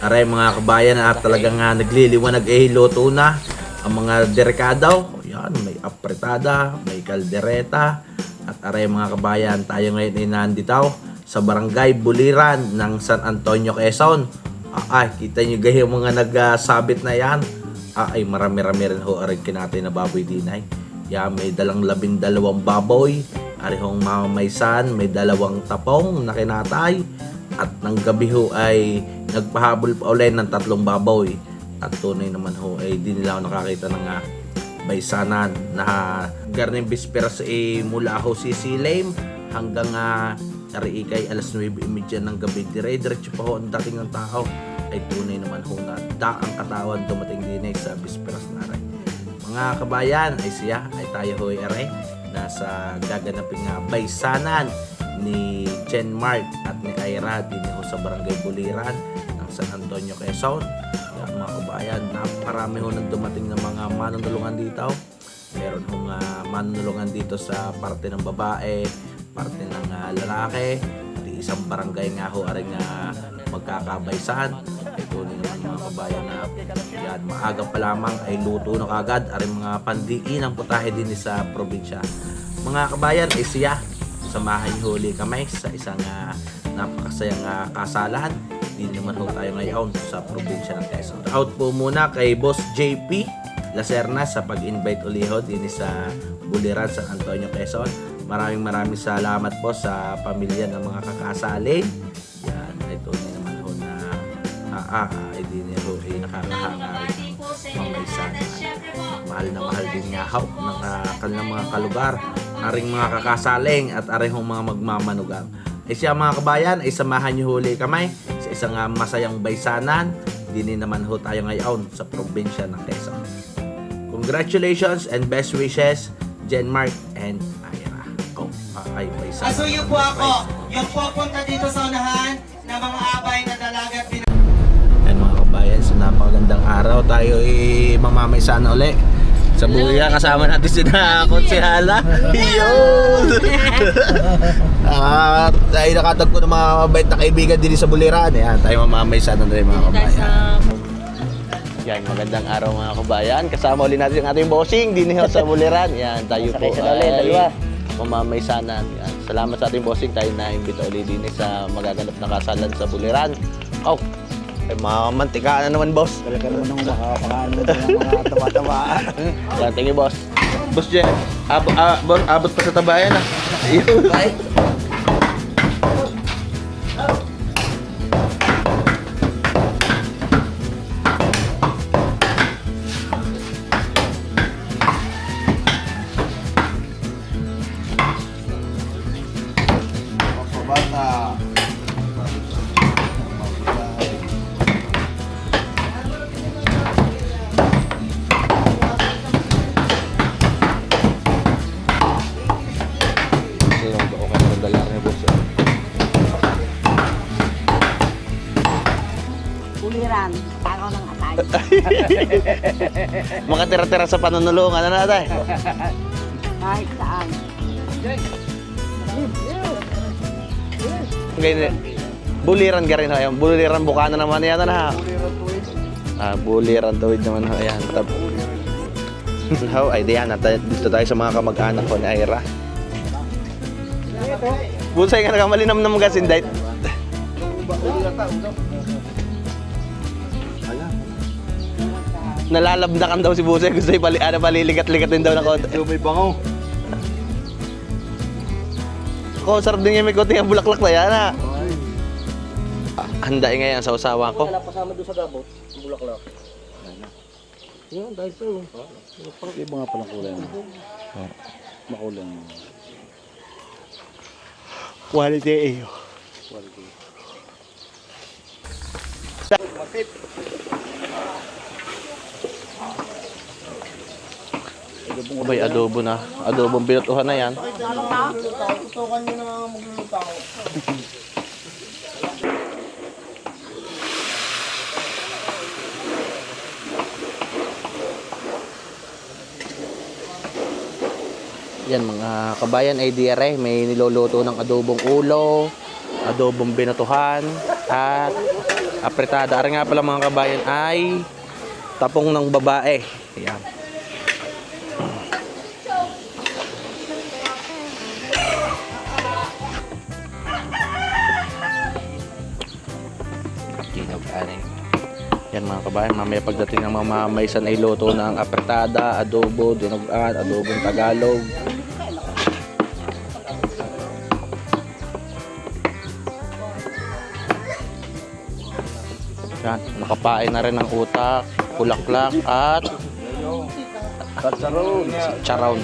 Aray mga kabayan at talagang nagliliwanag luto na ang mga derekadaw. Yan, may apretada, may kaldereta. At aray mga kabayan, tayo ngayon ay nandito sa Barangay Buliran ng San Antonio, Quezon. Kita nyo gayo mga nagsabit na yan. Ay marami-rami rin ho aring kinatay na baboy dinay. Yan, may dalang 12 baboy. Arihong mamamaysan, may 2 tapong na kinatay. At ng gabi ho ay nagpahabol pa ulit ng 3 baboy. At tunay naman ho ay di nila ako nakakita ng baysanan na garning bisperas mula ho sisilem hanggang kay alas 9:30 ng gabi. Diretso pa ho ang dating ng tao. Ay tunay naman ho na daang katawan dumating din sa bisperas na rin. Mga kabayan ay siya ay tayo ho ay nasa gaganaping baysanan ni Jen Mark at ni Ira din ho sa Barangay Buliran ng San Antonio, Quezon. Yan mga kabayan, napakarami ho nang dumating ng mga manunulungan dito. Meron hong manunulungan dito sa parte ng babae, parte ng lalaki, at isang barangay nga ho aring magkakabaysan. Ito naman mga kabayan na yan, maaga pa lamang ay luto na kagad aring mga pandiin ang putahe din sa probinsya. Mga kabayan ay siya samahan huli kami sa isang napakasayang kasalan. Hindi naman ho tayo ngayon sa probinsya ng Quezon. Out po muna kay Boss JP Lacerna sa pag-invite uliho din sa Buliran, San Antonio, Quezon. Maraming salamat po sa pamilya ng mga kakasali. Yan, ito naman ho na ay din ho ay nakakahanga rin pangaysan. Mahal na mahal din nga ho ng kanilang mga kalugar. Aring mga kakasaling at aring mga magmamanugang. Ay siya mga kabayan, ay samahan nyo huli kami sa isang masayang baysanan. Dini naman ho tayo ngayon sa probinsya ng Quezon. Congratulations and best wishes, Jen Mark and Ira. Ay baysanan. Asuyo po ako, yung pupunta dito sa unahan ng mga abay na dalaga at Yan mga kabayan, sa napakagandang araw tayo ay mamamaysan ulit. Sa buya, kasama natin si Konsehala. Yun! Tayo nakatagpo ng mga mabait na kaibigan din sa Buliran. Yan, tayo mamamaysan na rin mga kabayan. Yan, magandang araw mga kabayan. Kasama ulit natin ang ating bossing din sa Buliran. Yan, tayo po ay mamamaysanan. Yan, salamat sa ating bossing. Tayo na-imbita ulit din sa magaganap na kasalan sa Buliran. Ay, mga mantika na naman, boss. Talaga naman ng makakakaan mo mga taba-taba. Yan, thank you, boss. Boss Jen, abot pa sa tabayan Yun. Pabata. Buliran, takaw ng atay. Makatira-tira sa panunulungan na natin. Kahit saan. Ganyan. Buliran ka rin ho. Ayan. Buliran Bukana naman yan na. Buliran tuwid naman ho. Ayan. Ay diyan. Dito tayo sa mga kamag-anak ko ni Ira. Busay nga nakamalinam na mga sinday. Nalalabdakan daw si Busay. Gusto paliligat-ligat din daw na konti. May bango. Sarap din yung may konti ang bulaklak na yan Handain ngayon sa usawa ko. Wala pasama doon sa gabot. Bulaklak. Yan, dahil ito. Iba nga palang kulay mo. Makulay mo. Quality Quality. Abay, adobo na. Adobong binutuhan na yan. Tutukan nyo na maglulutaw. Yan mga kabayan ay dire, may niluluto ng adobong ulo, adobong binutuhan, at apretada. Ari nga pala mga kabayan ay tapong ng babae. Ayan. Dinog-ari. Yan mga kabayan, mamaya pagdating ng mga mamaysan ay luto ng apretada, adobo, dinugan, adobong Tagalog. Yan, nakapain na rin ng utak, bulaklak at charon.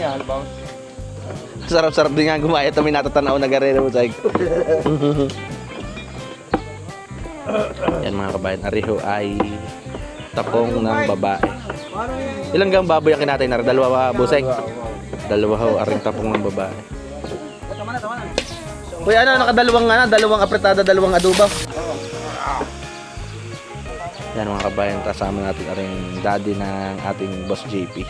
Sarap-sarap din nga gumaya. Ito may natatanaw na garero mo, Zay. Yan mga kabayan, ariho ay tapong ng babae. Ilang gang baboy ang kinatay na? Dalawa ba, buseng? Dalawa ho, aring tapong ng babae. Uy, ano, dalawang apretada, dalawang adobo. Yan mga kabayan, kasama natin aring daddy ng ating boss JP.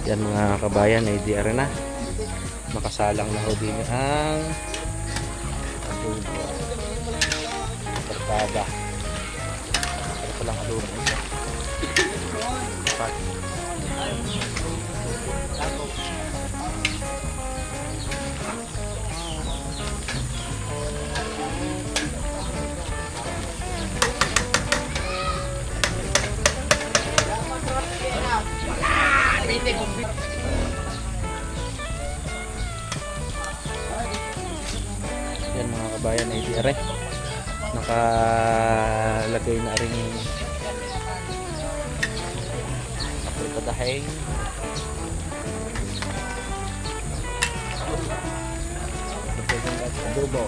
Yan mga kabayan, ay di na. Makasalang na ho din ang adobo. Apretada. Ano palang adobo? Yan mga kabayan ay dire. Nakalagay na rin apretadahin. Adobo.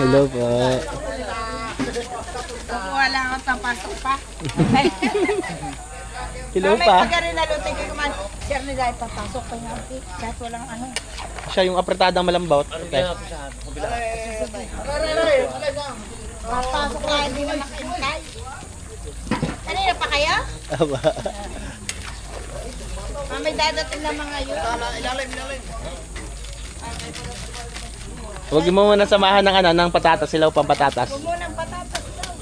Hello po. Kukuha lang ako ng pasok pa. Hello pa. May pagkarin na lutin ko man. Sir nila ay papasok pa nga. Kahit walang ano. Siya yung apretadang malambot. Okay. Papasok na hindi na nakintay. Kanina pa kayo? Aba. May dadating na mga yun. Huwag mo muna samahan ng ng patatas, silaw pang patatas. Huwag mo ng patatas daw.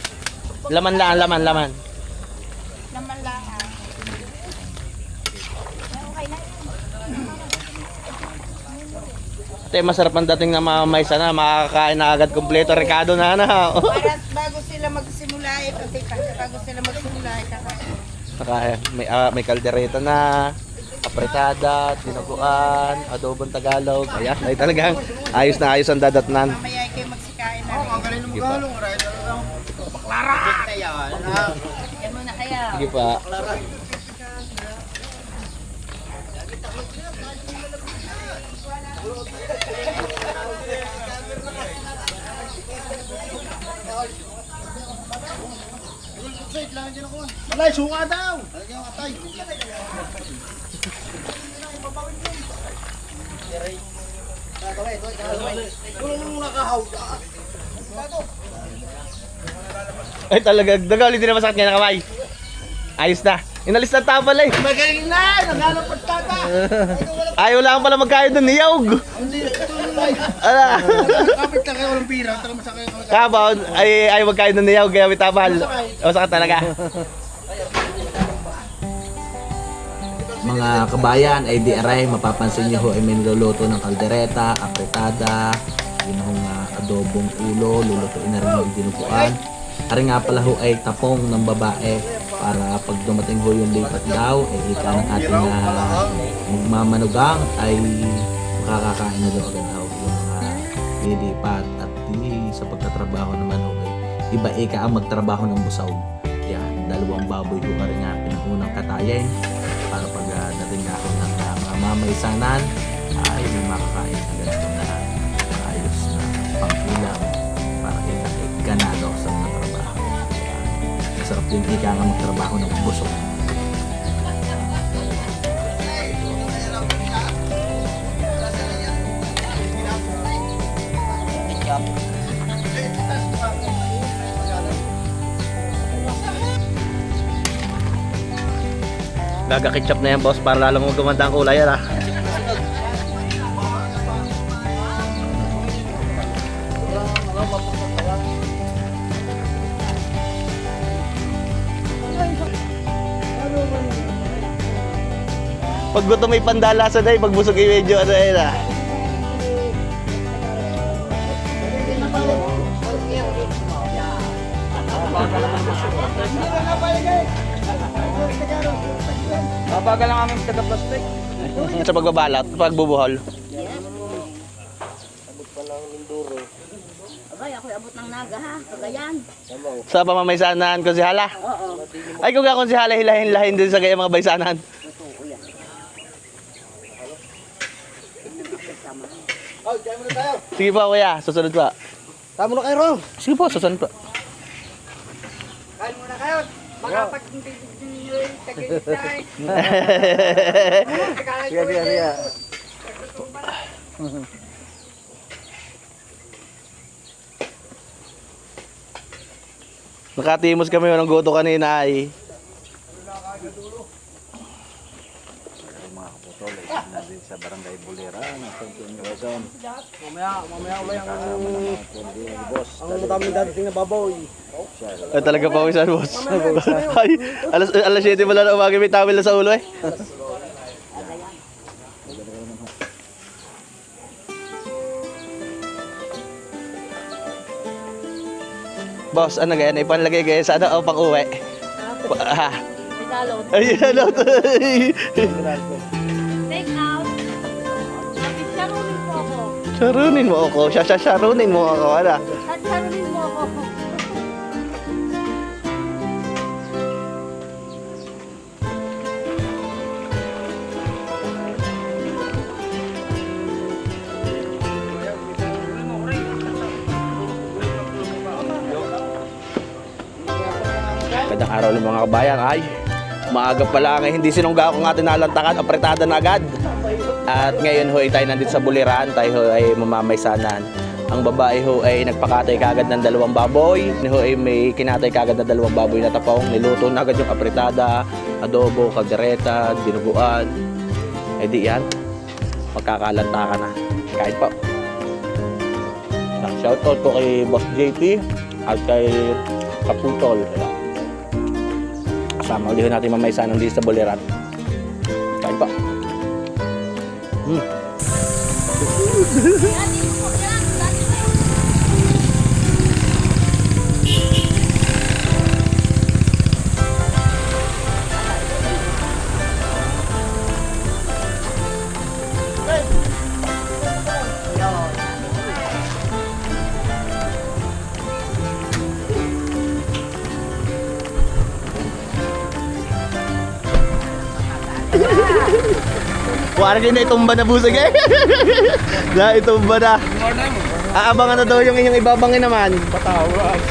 Laman lang, laman. Naman lang. Okay na. Ate, masarap ang dating na mamaysa na, makakakain na agad kompleto, Ricardo na na. Para bago sila magsimula bago sila magsimula kakain. May kaldereta na, apretada, dinuguan, adobong Tagalog. Ayan, ay talagang ayos na ayos ang dadatnan. Mamaya kayo magsikain na. Ang galing ng Tagalog. Baklara! Yan muna kaya. Sige pa. Malay, suka daw! Lagyan mo atay. Ay talaga, dagali din na masakit nga na kamay. Ayos na. Inalis na tapal eh. Magaling na! Naglalapad tata! Ayaw lang pala magkain doon, niyawg. Ala. Kapit lang kayo, walang pira. Tara masakay ako. Kabaw, ay magkain doon, niyawg, kaya may tapal. Masakit talaga. Mga kabayan, ay di aray, mapapansin nyo ho ay may niluluto ng kaldereta, apretada, yun hong adobong ulo, lulutuin na rin yung dinuguan. Ari nga pala ho ay tapong ng babae para pag dumating ho yung lipat daw, ay ika ng ating magmamanugang ay makakakain na daw agad daw yung lilipat. At di sa pagtatrabaho naman ho ay iba ika ang magtrabaho ng busaw. Yan, dalawang baboy ho rin nga pinahunang katayin para pag dating ako ng mga mamaysanan ay may makakain agad na ayos na pang-ulam para ganado sa mga trabaho. Masarap din ika nga magtrabaho ng busog. Gaga-ketchup na yan, boss, para lalong gumanda ang kulay yan, ah. Pag gusto may pandalasan na pag busog yung medyo ano yun, ah. Mabagal lang aming taga-plastic. Sa pagbabalot, pagbubuhol. Abay, ako'y abot ng naga ha, Cagayan. Sa pamamaysanan, konsihala. Oo. Ay, kung ka konsihala, hilahin-lahin din sa kaya mga baysanan. Sige po, kuya. Susunod pa. Tama na kayo, Ron. Sige po, susunod pa. Kain muna kayo. Baka pag hindi nyo tagaytay. Sige, sige, sige. Nakatimos kami ng goto kanina ay. Mga kaputol, nandito sa Barangay Bulera, nasa Quezon. Mamaya ulit ang boss. Ang madaming dating na baboy. Ay, talaga pa wisan, boss. Ay, alas 7 mo lang na umaga may tawil na sa ulo eh. Boss, ano ganyan? Ipanlagay kayo sa ano o pang uwi? Ha? Regalo. Ay, ano to? Take out. Sarunin mo ako. Sarunin mo ako. Sarunin mo ako. Ano? Sarunin mo ako. Magandang araw ng mga kabayan. Ay, maaga pa lang eh, hindi sinungga ko nga tinalantakan, apretada na agad. At ngayon ho ay tayo nandito sa Buliran, tayo ho ay mamamaysanan. Ang babae ho ay nagpakatay kagad ng 2 baboy. Ni ho ay may kinatay kagad ng 2 baboy na tapong. Niluto na agad yung apretada, adobo, kaldereta, dinuguan. Eh di yan, magkakalantakan na. Kahit pa. Shoutout po kay Boss JP at kay Kaputol. Kasama ulit natin mamaysanan dito sa Buliran. Kain pa. Wala din na itumba na busag eh. Na itumba na. Aabangan na daw yung inyong ibabangin naman. Patawag.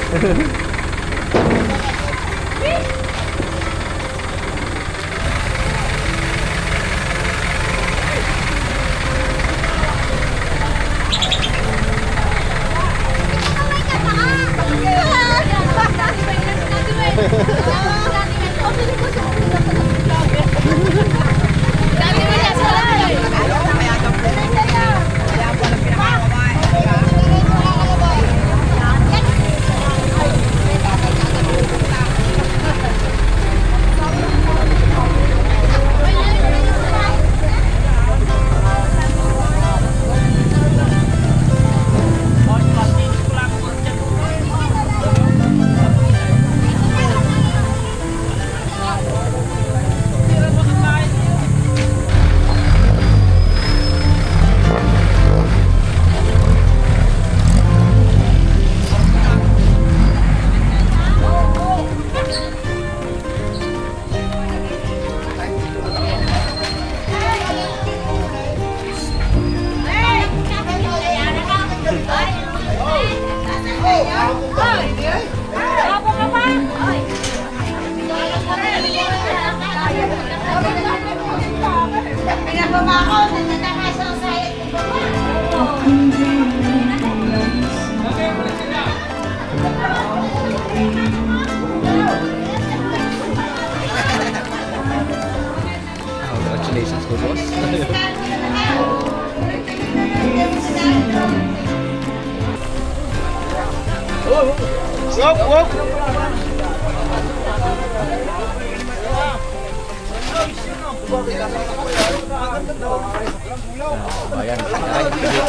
Ayan,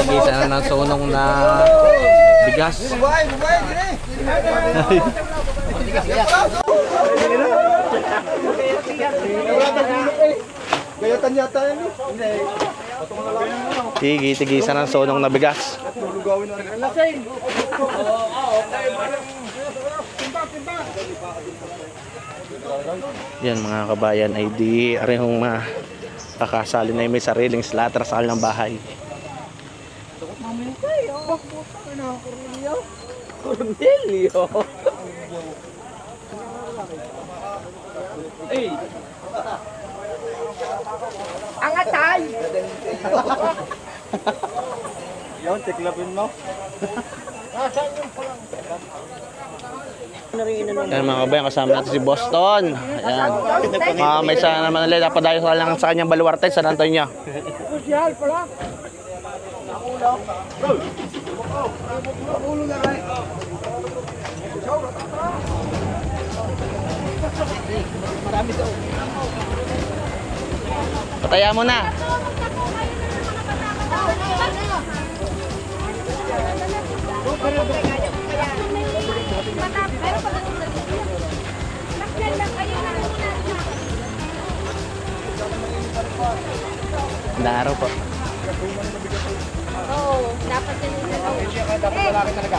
tigisa na ng sunong na bigas. Gayatan yata yan. Tigisa ng sunong na bigas. Yan mga kabayan ay di arehong kakasali na may sariling slaughter sa kanilang bahay. Cornelio. Ang atay! Yan, tiklapin mo. Yan mga kabayan, kasama natin si Boston. Ayan. May sana naman ulit. Napadayo sa lang sa kanyang baluarte, San Antonio. Sosyal pala. Pataya mo na. Daro po. Oo, dapat din yung Dapat lalaki talaga.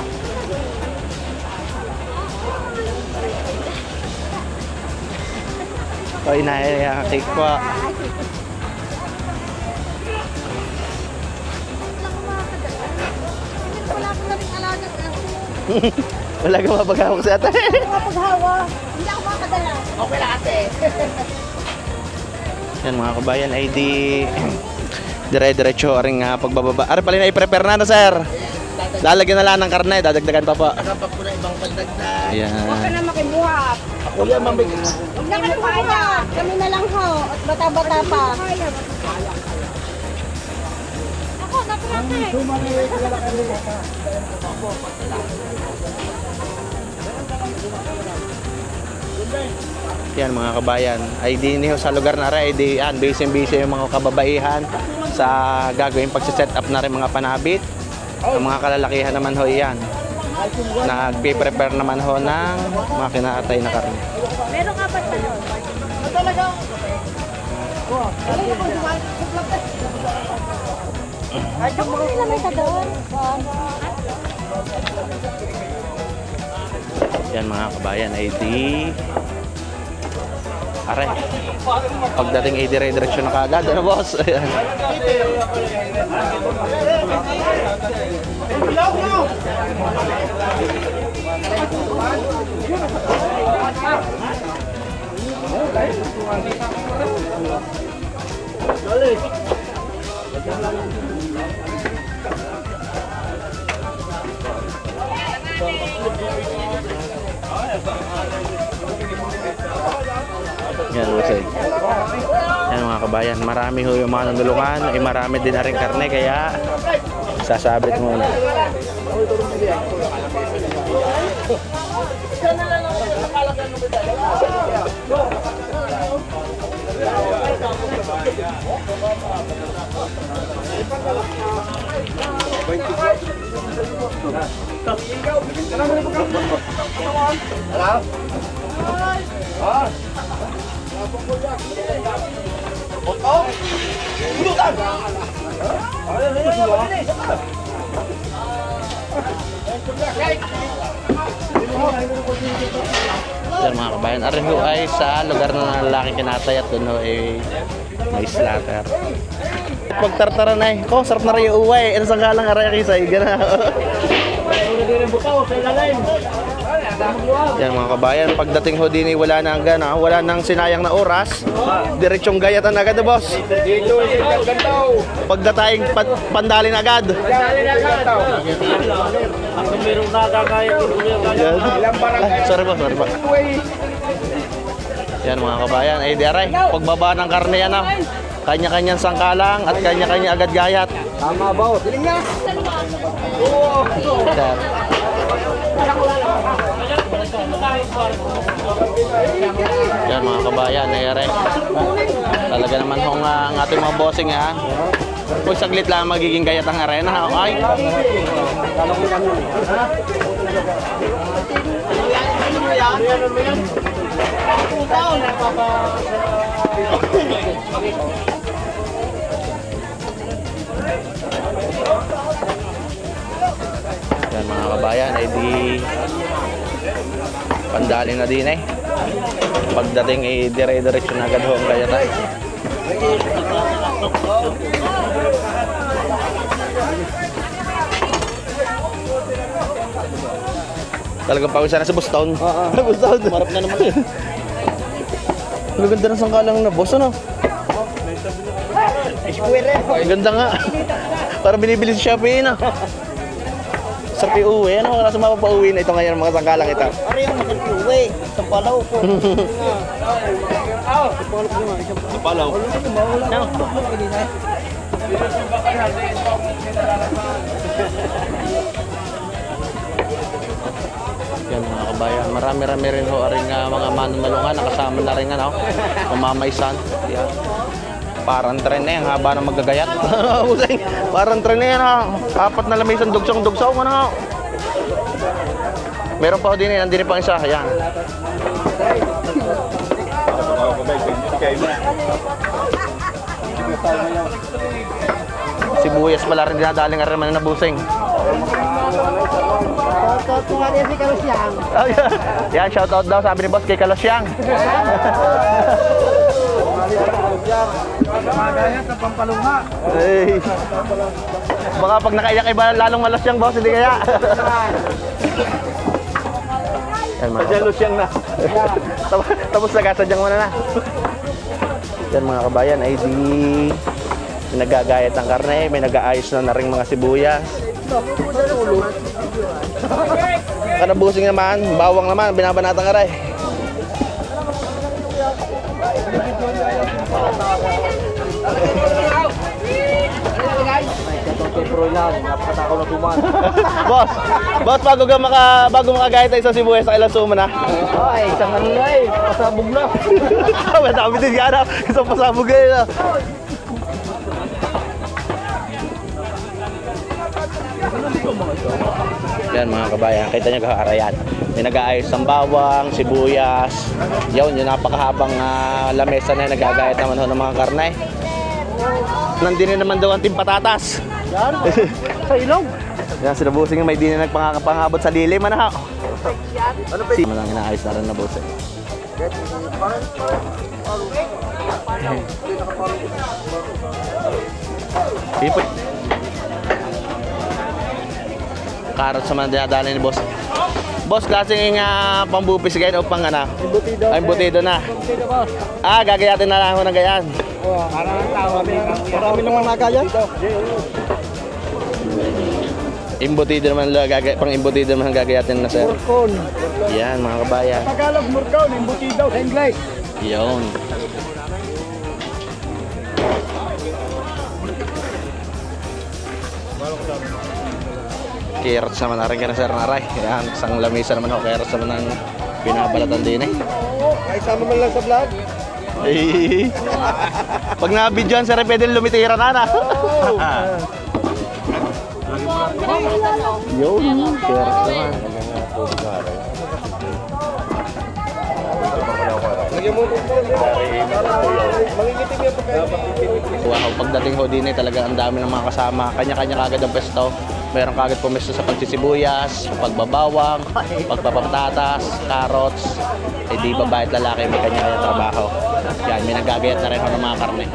O inahihakik po. Wala akong labing alagang aso. Wala ka mapagawak sa ate. Paghawa, hindi ako makadala. Okay lang ate. Yan mga kabayan ay di dire-diretso ring pagbababa. Ari pala na i-prepare na sir. Lalagyan na lang ng karne, dadagdagan pa po. Kapag po na ibang pandagdag. Ayan. Huwag ka na makibuhat. Ako yan, mambig. Huwag na kayo kaya. Kami na lang ho. At bata-bata pa. Ako, napurate. Yan mga kabayan, ay di niyo sa lugar na rin, ay di yan, busy yung mga kababaihan sa gagawin pagsiset up na rin mga panabit. Ang mga kalalakihan naman ho yan, nagpe-prepare naman ho ng mga kinaatay na karne. Meron nga ba tayo? Ay, mga lamay ka doon. Yan mga kabayan, ay di are, pagdating ay dire-diretso na kagad, ano boss? Ayan. Yan, okay. Yan mga kabayan, marami ho yung mga nandulungan, ay marami din na rin karne, kaya sasabit muna. Yan mga kabayan, ari ho ay sa lugar na lalaki kinatay at doon ho ay may slaughter. Pagtartara na eh, ko sarap na rin yung uway, ano sa galang aray kisay, gana. Yan mga kabayan, pagdating ho din wala na gana, wala nang sinayang na oras, diretsong gayatan agad na boss. Dito, gantaw. Pagdatayang pandalin agad. Ako merong nakakaya ko Yan. ilang barangay. Sorry po. Yan mga kabayan, ay di aray, pagbaba ng karne yan ah. Kanya-kanyang sangkalang at kanya-kanya agad gayat. Tama ba? Siling niya. Sir. Yan mga kabayan, nayari. Talaga naman hong ang ating mga bossing ha. Kung saglit lang magiging gayat ang arena ha. Okay? Yan mga kabayan, ay di pandali na din eh. Pagdating ay dire-diretso na agad ho ang gayatan. Talagang pawisan na si Boston. Boston. Marap na naman yun. Ang ganda ng sangkalang na boss, ano? Ay, ganda nga. Para binibili sa Shopee, no? Sarap iuwi, ano? Wala sa mapapauwi na ito ngayon, mga sangkalang ito. Ari yung masarap uwi. Sa palaw ko. Napalaw. No. Yan mga kabayan, marami-rami rin ho rin mga manunalungan, nakasama na rin ano, mamamaysan. Yan. Parang tren na yan, haba na magagayat. Parang tren na yan ha, 4 na lamisan dugsong-dugsong ano. Meron pa ho din eh, nandun pa ang isa, yan. Sibuyas pala rin dinadaling araman na busing. Kung ano si Karusyang. Oh, yan, shoutout daw sabi ni boss kay Kalosyang. Magaya sa Pampalunga. Hey. Baka pag nakaiyak iba lalong malasyang boss, hindi kaya. Yan mga Kalosyang na. Tapos nagasadyang mo na. Yan mga kabayan ay di nagagayat ang karne, may nag-aayos na ring mga sibuyas. Kanabusing naman, bawang naman, binabanatan ka rin. boss, bago makagayat ay isang sibuyas sa ilang suma na. Ay, isang ano na eh. Pasabog na. Madami din ka isang pasabog na. Yan mga kabayan, kita nyo kaharayan. May nag-aayos ng bawang, sibuyas. Yun, yung napakahabang lamesa na nagagayat naman ho ng mga karne. Nandini naman daw ang timpatatas. Yan. Sa ilong. Yan, sila busing may di na nagpangabot sa lilim. Ano ha? Ano pa? Malang inaayos na rin na busing. Ipot. Karot sa mga dinadali ni boss. Boss, klaseng pambupis gayon o pang ano? Embutido. Ay, embutido na. Embutido boss. Gagayatin na lang ako ng gayan. Parang ang tawag. Marami naman nagaya. Embutido naman pang embutido naman ang gagayatin na sir. Murkon. Yan mga kabayan. Tagalog murkon, embutido. Sa English. Yun. Carrots naman na rin ka na sir naray. Yan, isang lamisa naman ako. Carrots naman ang pinabalatan din eh. Ay, sama man lang sa vlog. Eh. Pag na-videoan sir, pwede lumitira na na. Yun, carrots naman. Wow, pagdating ho din eh, talaga ang dami ng mga kasama. Kanya-kanya kagad ang pesto. Meron kagad pumesto sa pagsisibuyas, pagbabawang, pagpapatatas, carrots. Eh di babae at lalaki may kanya-kanya trabaho. Yan, may nagagayat na rin ho ng mga karne.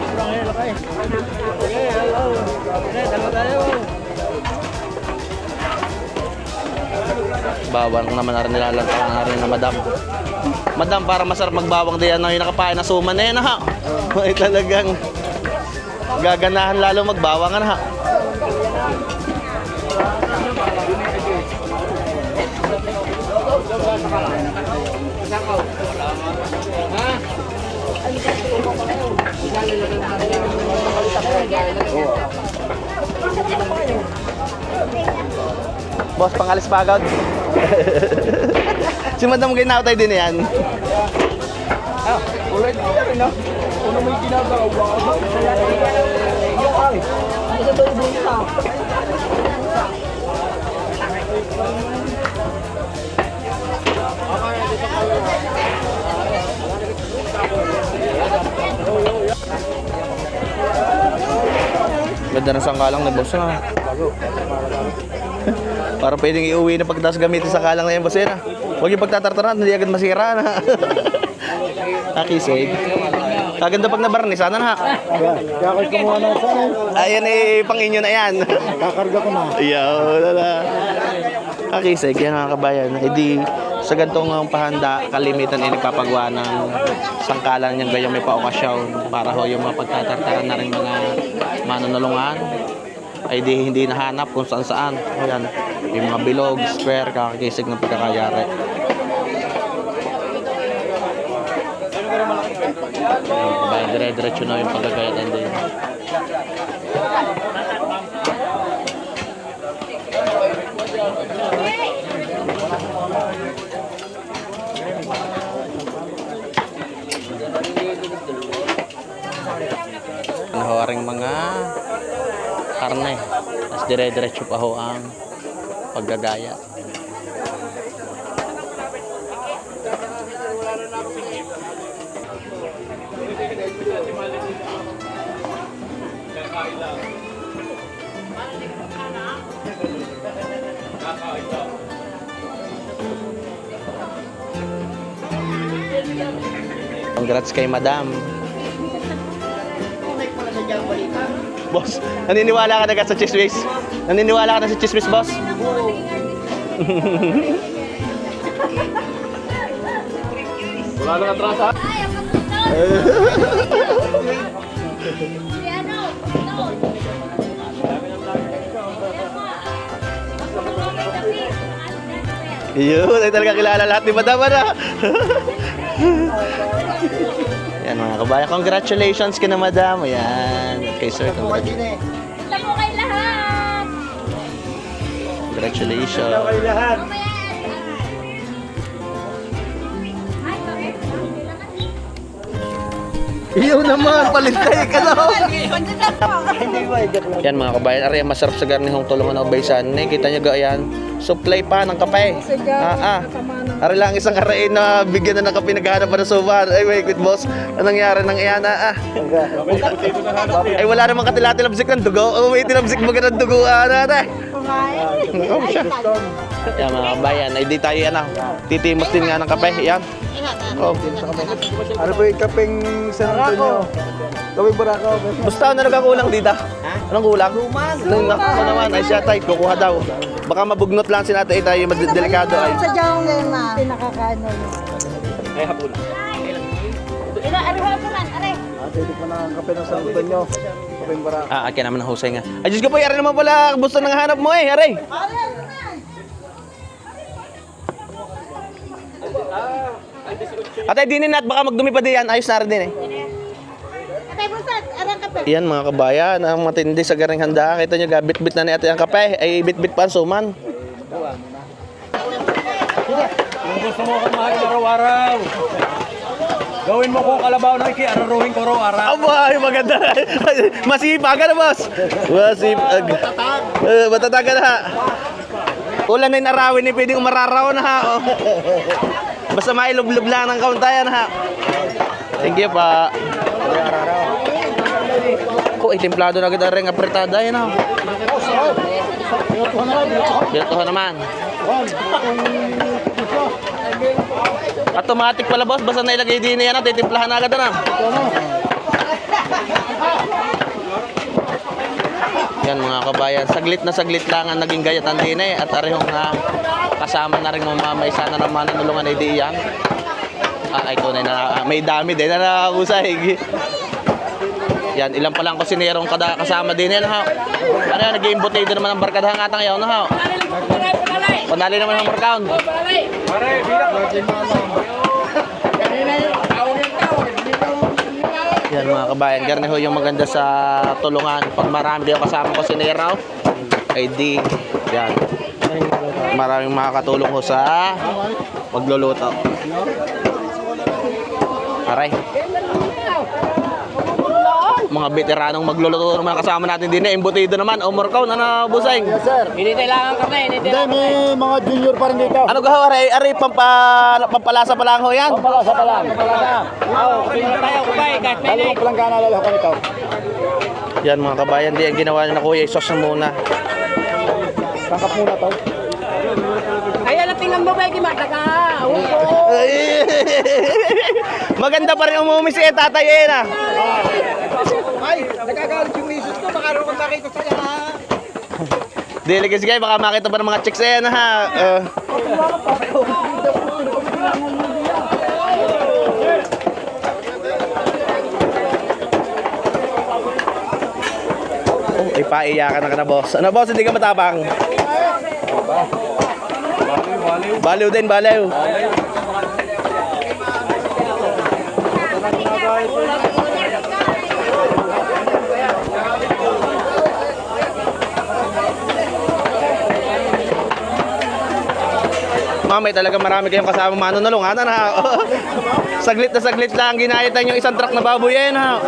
Bawang naman na rin nilalantakan na rin na madam. Madam, para masarap magbawang diyan na yung nakapain na suman na yun ha. Ay talagang gaganahan lalo magbawang ha. Boss, pangalis pagod. Si Madam Ginaw tayo din yan. Ulit na rin na. Ano may ginagawa? Ganda ng sangkalang ni boss na. Para pwedeng iuwi na pagkatapos gamitin sa kalang na yan, boss yan. Huwag yung pagtatartaran, hindi agad masira na. Nakisig. Kaganda pag nabarnis, sana na. Kaya kayo kumuha na sa Ayan eh, pang inyo na yan. kakarga ko na. Iyaw, wala. Kakisig, yan mga kabayan. Hindi sa gantong pahanda, kalimitan ay nagpapagawa ng sangkalan niyang gayong may paokasyon para ho yung mga pagtatartaran na rin mga manunulungan ay hindi nahanap kung saan saan. Ayan, yung mga bilog, square, kakisig ng pagkakayari. Ayan, dire-diretso na yung paggagayatan din. Nahawaring mga karne. Tapos dire-diretso pa ho ang paggagaya. Congrats kay Madam. Boss, naniniwala ka na sa chismis? Naniniwala ka na sa chismis, boss? Wala na atrasa. Yun, ay talaga kilala lahat ni Madam, ano? Yan mga kabayan, congratulations kay na Madam. Ayan, kay Sir, congratulations. Alam mo kay lahat. Congratulations. Kayo lahat. Iyaw naman, palintay ka na. Hindi ba? Yan mga kabayan, ari ang masarap sa garnihong tulungan ng baysan. Kita nyo ga, ayan, supply pa ng kape. Ari lang isang arain na bigyan na ng kape, naghahanap pa ng suban. Ay, wait, boss, anong nangyari ng iyan? Ay, wala namang katilatilabsik ng dugo. Oh, may tilabsik mo ka ng dugo, ate. Yan mga kabayan, ay di tayo yan, titimos din nga ng kape. Yan. Oh. Ano ba yung kapeng sanang nyo? Kapeng barako. Basta ano nagkakulang dito? Anong kulang? Nung ako naman, ay siya tayo, kukuha daw. Baka mabugnot lang si natin, tayo delikado ay. Sa diyang na. Pinakakano. Ay, hapon. Araw naman, are. Ate, di pa na kape ng sanang nyo. Kapeng barako. Akin naman ng husay nga. Ay, Diyos ko po, yari naman pala, gusto nang hanap mo eh, yari. Ate, dinin at baka magdumi pa diyan. Ayos na rin din eh. Atay busat, arang kape. Yan mga kabayan, ang matindi sa garing handa. Kita nyo, bit-bit na ni ate ang kape. Ay, bit-bit pa ang suman. Kung gusto mo akong mahal araw-araw, gawin mo kung kalabaw na araruhin ko araw-araw. Aba, ay maganda. Masipag ka na, boss. Masipag. Matatag ka na ha. Ulan na yung arawin eh, pwedeng umararaw na ha. Oh. Basta mailub-lub lang ng kauntayan ha. Thank you pa. Ko, templado na kita rin apretada yan ha. Biyotohan naman. Automatic pala boss, basta nailagay din yan at titimplahan na agad na. Yan mga kabayan, saglit lang ang naging gayatan din eh. At arehong kasama na rin mamamaysa na naman ang nulungan ay di yan. Ay tunay na may dami din na nakahusay. Yan, ilan pa lang kusinerong kasama din yan ha. Ano yan, nag-iimbot na ito naman ang barkadahan atang yaw na ha. Panali naman ang markaon. Yan mga kabayan, garneho yung maganda sa tulungan. Pag marami yung kasama kusinero, ay di, yan. maraming makakatulong ho sa pagluluto. Aray. Mga veteranong magluluto naman kasama natin din eh. Embutido naman. Umurkaw na na busay. Yes, sir. Hindi kailangan kami, hindi Hindi, may mga junior pa rin dito. Ano gaho, aray? Aray, pampalasa pa lang ho yan. Pampalasa pa lang. Pampalasa. Oo, pinunta tayo, kubay, kahit may Dalawang palanggana lalo ko nito. Yan mga kabayan, di ang ginawa niya na kuya, isos na muna. Tangkap muna to. Ayan ang tingnan mo, Becky, magdaka. Maganda pa rin umumis eh, tatay eh na. Ay, nagagalit yung misis ko, baka rin kung nakita sa'yo ha. Dili kasi kayo, baka makita pa ng mga chicks eh na ha. Oh, ay paiyakan na ka na boss. Ano boss, hindi ka matapang? Baliw din, baliw. Mamay talaga marami kayong kasama manunulungan na. Saglit na saglit lang ginahitan yung isang truck na baboy yan ha.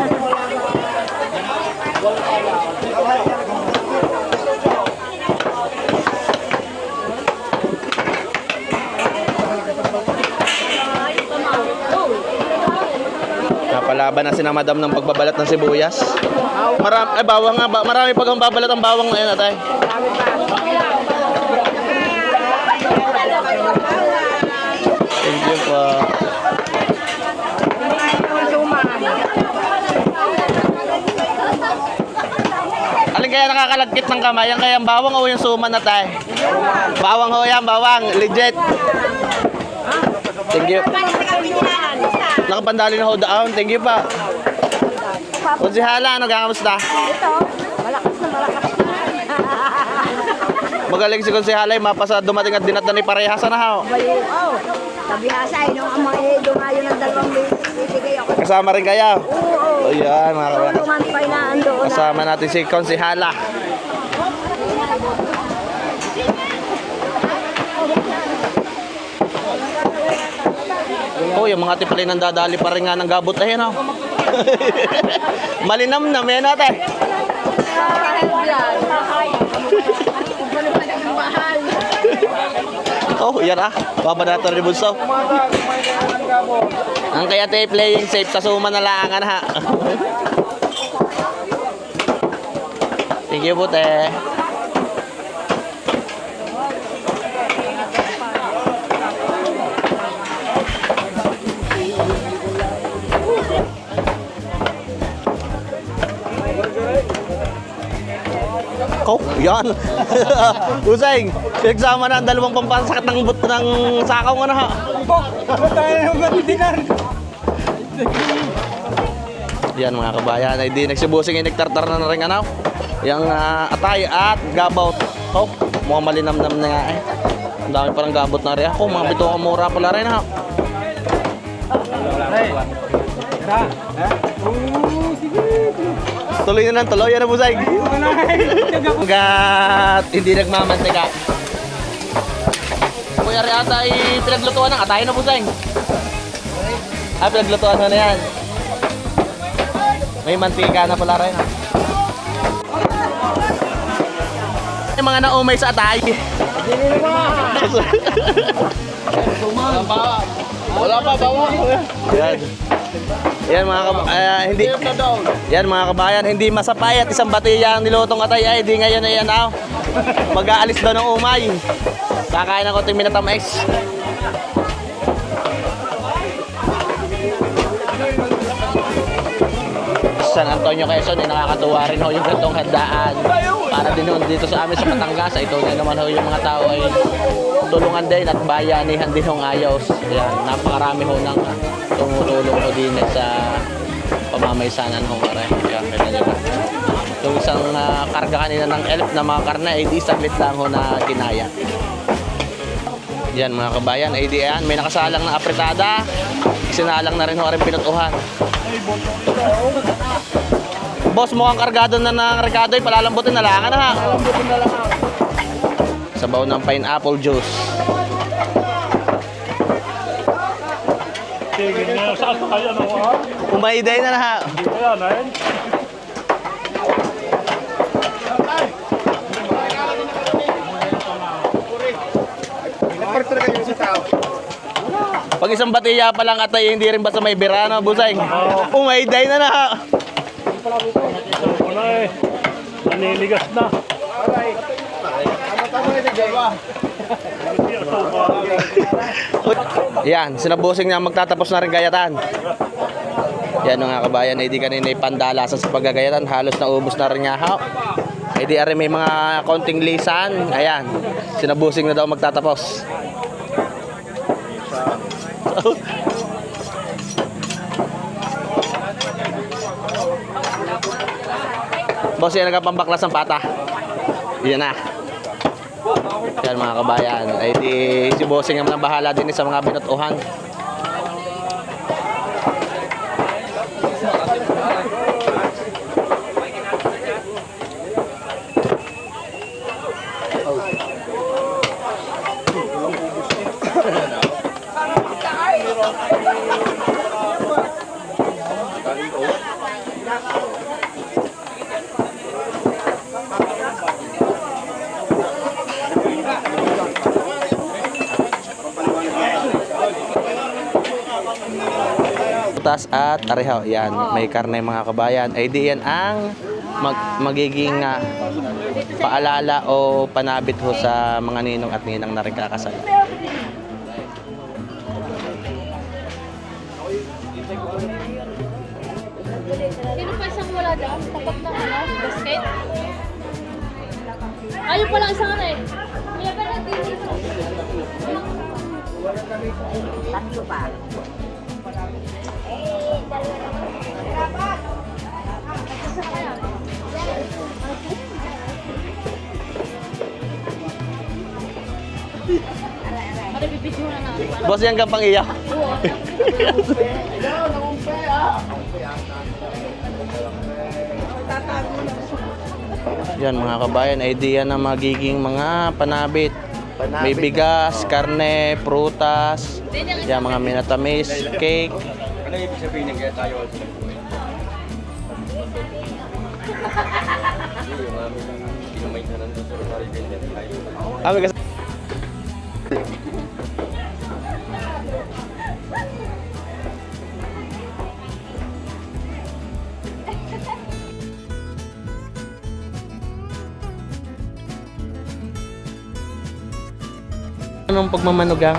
Napalaban na sina madam ng pagbabalat ng sibuyas. Bawang nga, marami pag ang babalat ang bawang ngayon atay. Thank you po. Alin kaya nakakalagkit ng kamay? Yan kaya ang bawang o yung suman na tayo? Bawang ho yan, bawang. Legit. Thank you. Nakapandali na ho down. Thank you pa. Konsihala, ano kakamusta? Ito, malakas na malakas na. Magaling si Konsihalay, mapasa dumating at dinat na ni parehasa na ho. Oh, nabihasa eh, nung ama eh, dumayo ng 2 beses, ibigay ako. Kasama rin kaya. Oo, O yan, mga kabayan. tulungan pa inaando na. Kasama natin si Konsihala. Oh, yung mga tipalay nang dadali pa rin nga ng gabot na yan, oh. Malinam na, may natin. Oh, yan ah. Babanato rin bunso. Ang kaya tayo playing safe sa suma na laangan ha. Thank you po, te. Oh, yan. Usay, pinagsama na ang dalawang pampansakit ng but ng sakaw nga na ha. Yan mga kabayan, ay di nagsibusing inektartar na rin ano. Yung atay at gabaw. Oh, mukhang malinamnam na nga eh. Ang dami parang gabot na rin ako. Mga bito ka mura pala rin ha. Tuloy na lang, tuloy. Yan na busay. Hanggat hindi nagmamantika. Kuya rin ata ay pinaglutuan ng atay na busay. Ah, pinaglutuan na yan. May mantika na pala rin ha. Yung mga naumay sa atay. Wala pa, bawa. Yan. Yan mga kabayan, hindi masapay at isang batiya ang nilutong atay ay di ngayon ay yan aw. Mag-aalis daw ng umay. Kakain ng konting minatamis. San Antonio, Quezon, nakakatuwa rin ho yung gantong handaan. Para din ho dito sa amin sa Batangas, ito na naman ho yung mga tao ay tulungan din at bayanihan din hong ayos. Yan, napakarami ho ng tumutulong ho din sa pamamaysanan ho kare. Yan, kita nyo ba? Yung isang karga kanina ng elf na mga karne, ay di saglit lang ho na ginaya. Yan mga kabayan, ay di yan, may nakasalang na apretada. Sinalang na rin ho rin pinutuhan. Boss, mukhang kargado na ng rekado, palalambutin na lang ha. Palambutin na lang ako. Sa sabaw ng pineapple juice. Umaiday na na. Pag isang batiya pa lang atay, hindi rin basta may birana, busay. Umaiday na na. Naniligas na. Yan, sinabusing niya magtatapos na rin gayatan. Yan mga kabayan, ay di kanina pandalasan sa paggagayatan. Halos naubos na rin nga. Ay di ari may mga konting lisan. Ayan, sinabusing na daw magtatapos. Boss, yan nagpambaklas ng pata. Yan na. Yan mga kabayan. Ay di si bossing naman ang bahala din sa mga binutuhan. Putas at arehaw. Yan, may karne mga kabayan. Ay di yan ang magiging paalala o panabit ho sa mga ninong at ninang na rin kakasal. Sino pa isang wala dyan? Tapat ng basket? Ayun pa lang isang ano eh. Kaya ba natin dito? Tatlo pa. Para bibidyo na natin. Boss, yan ka pang iyak. Yan mga kabayan, idea na magiging mga panabit. May bigas, karne, prutas, yan mga minatamis, cake. Ano ibig sabihin ng kaya tayo? Kami kasi anong pagmamanugang?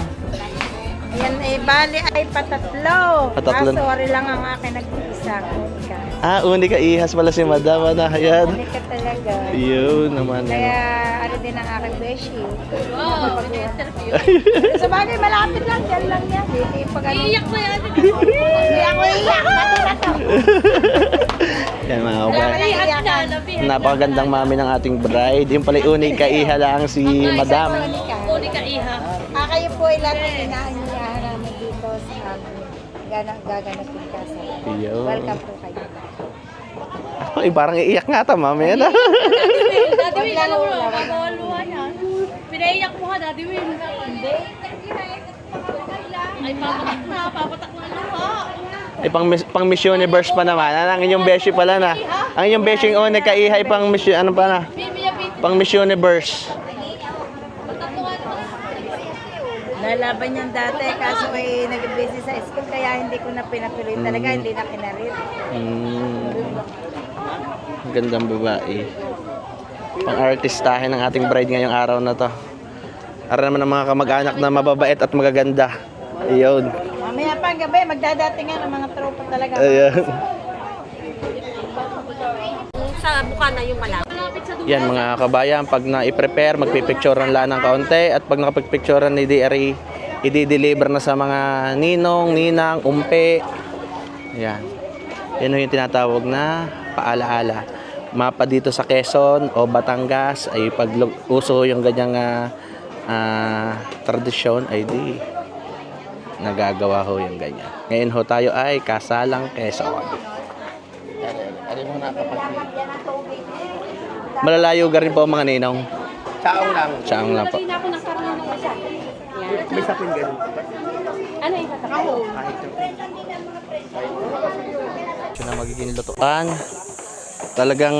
Yan eh, bali ay patatlo. Patatlo. Sorry lang ang akin nag-iisa. Unika. Uni ka ihas pala si madam. Ano, ayan. Unika talaga. Yun naman. Kaya ano din ang aking beshi. Wow, interview. Sa bagay, malapit lang. Diyan lang yan. Hindi pag ano. Iiyak mo yan. Hindi ako iiyak. Pati na to. Yan mga Wala kabayan. ka nang iiyakan. Napakagandang mami ng ating bride. Yung pala uni ka iha lang si madam. Uli ka iha. Kayo po ay lahat ng inaanyayahan namin dito sa gaganapin kasal. Yun. Welcome po kayo. Ay, parang iiyak nga ta, mami. Ano? Daddy Will, alam mo, babawal luha niya. Pinaiyak mo ka, Daddy Will. Hindi. Ay, papatak na luha. Ay, pang Miss Universe pa naman. Ang inyong beshi pala na. Ang inyong beshi yung uni ka iha, pang Miss, ano pa na? Pang Miss Universe. Lalaban yan dati, kaso ay nag-busy sa school, kaya hindi ko na pinatuloy talaga, hindi na kinarit. Gandang babae. Pang-artistahin ng ating bride ngayong araw na to. Para naman ang mga kamag-anak na mababait at magaganda. Ayun. Mamaya pa ang gabi, magdadatingan ang mga tropa talaga. Ayun. Sa mukha na yung malaki. Yan mga kabayan, pag na-i-prepare, magpipicturean lang ng kaunti at pag nakapagpicturean ni DRE, i-deliver na sa mga ninong, ninang, umpe. Yan. Yan yung tinatawag na paalaala. Mapa dito sa Quezon o Batangas ay pag uso yung ganyang tradisyon ay di nagagawa ho yung ganyan. Ngayon ho tayo ay kasalang Quezon. Malalayo ka rin po mga ninong. Chaong lang. Siyang lang po. Lagay na ako ng karne ng isa. Yan. May sapin ganun. Ano yung tatakbo? Ito na magiging lutuan. Talagang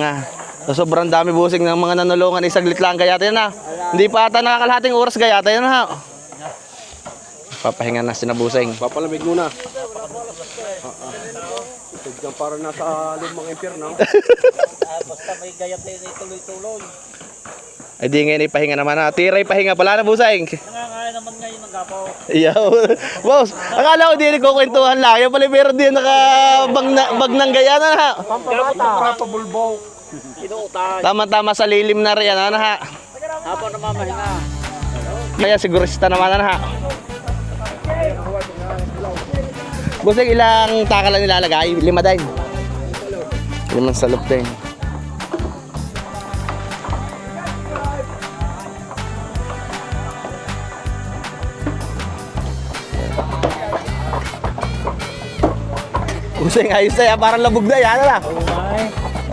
sa sobrang dami busing ng mga nanulungan, isaglit lang gayata yan ha. Hindi pa ata nakakalahating oras gayata yan ha. Papahinga na sinabusing. Papalamig muna. Tignan para nasa lumang impyerno. Basta may gayat na tuloy-tuloy. Ay di ngayon ipahinga naman ha. Tiray pahinga pala na busing. Nangangaya naman ngayon ng gapaw. Iyaw. Boss, akala ko di nagkukwentuhan lang. Yung pala meron din nakabag ng gaya na ha. Pampabata. Pabulbaw. Inuutan. Tama-tama sa lilim na rin ano ha. Habang namamahinga. Kaya sigurista naman ha. Busing ilang taka lang nilalagay? 5 din. 5 salop din. Busing ayos na yan, parang labog na yan na.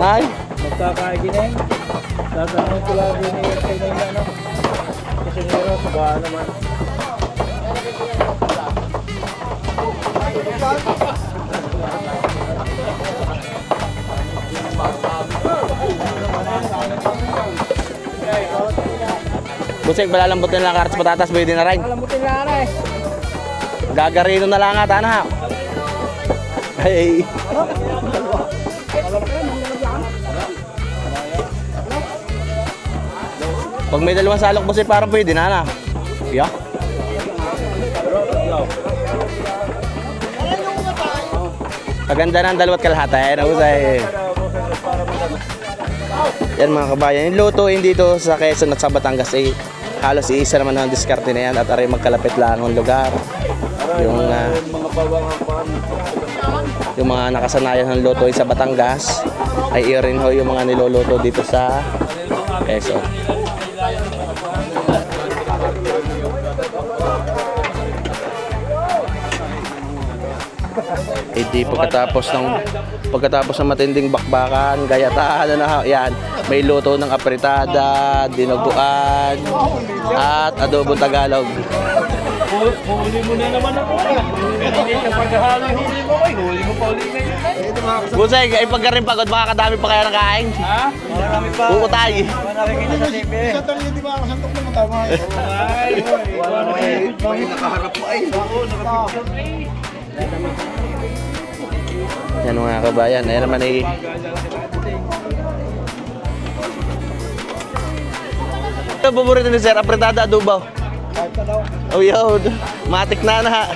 Ay. Magkakagining. Dadaan ko lang din yung kayo na ano. Kasi nero, subahan naman. Busing, palalambutin lang karat sa patatas, pwede na rin. Lambutin na rin. Gagarino na lang ata na. Ay. Pag may 2 salok busing, parang pwede na na. Yeah. Paganda ng 2 kalahati. Ayun, busay. Yan mga kabayan, yung lutuin dito sa Quezon at sa Batangas ay halos iisa naman ang diskarte na yan at aray magkalapit lang ang lugar. Yung mga nakasanayan ng lutuin sa Batangas ay iyon ho yung mga niluluto dito sa Quezon. Hindi pagkatapos ng matinding bakbakan, gayatahan na yan, may luto ng apritada, dinuguan, at adobong Tagalog. Huli mo na naman ako. Hindi ka paghahalo, huli mo ko. Huli mo pa uli ngayon. Busay, ay pagka rin pagod, makakadami pa kaya ng kain. Ha? Marami pa. Ukutay. Nakikita sa TV. Sa tali, di ba ako santok na matama? Ay, nakaharap pa ay. Oo, nakapicture ay. Yan mga kabayan, ayan naman eh. Ito paborito ni Sir, apretada adobo. Oh yun, matik na na.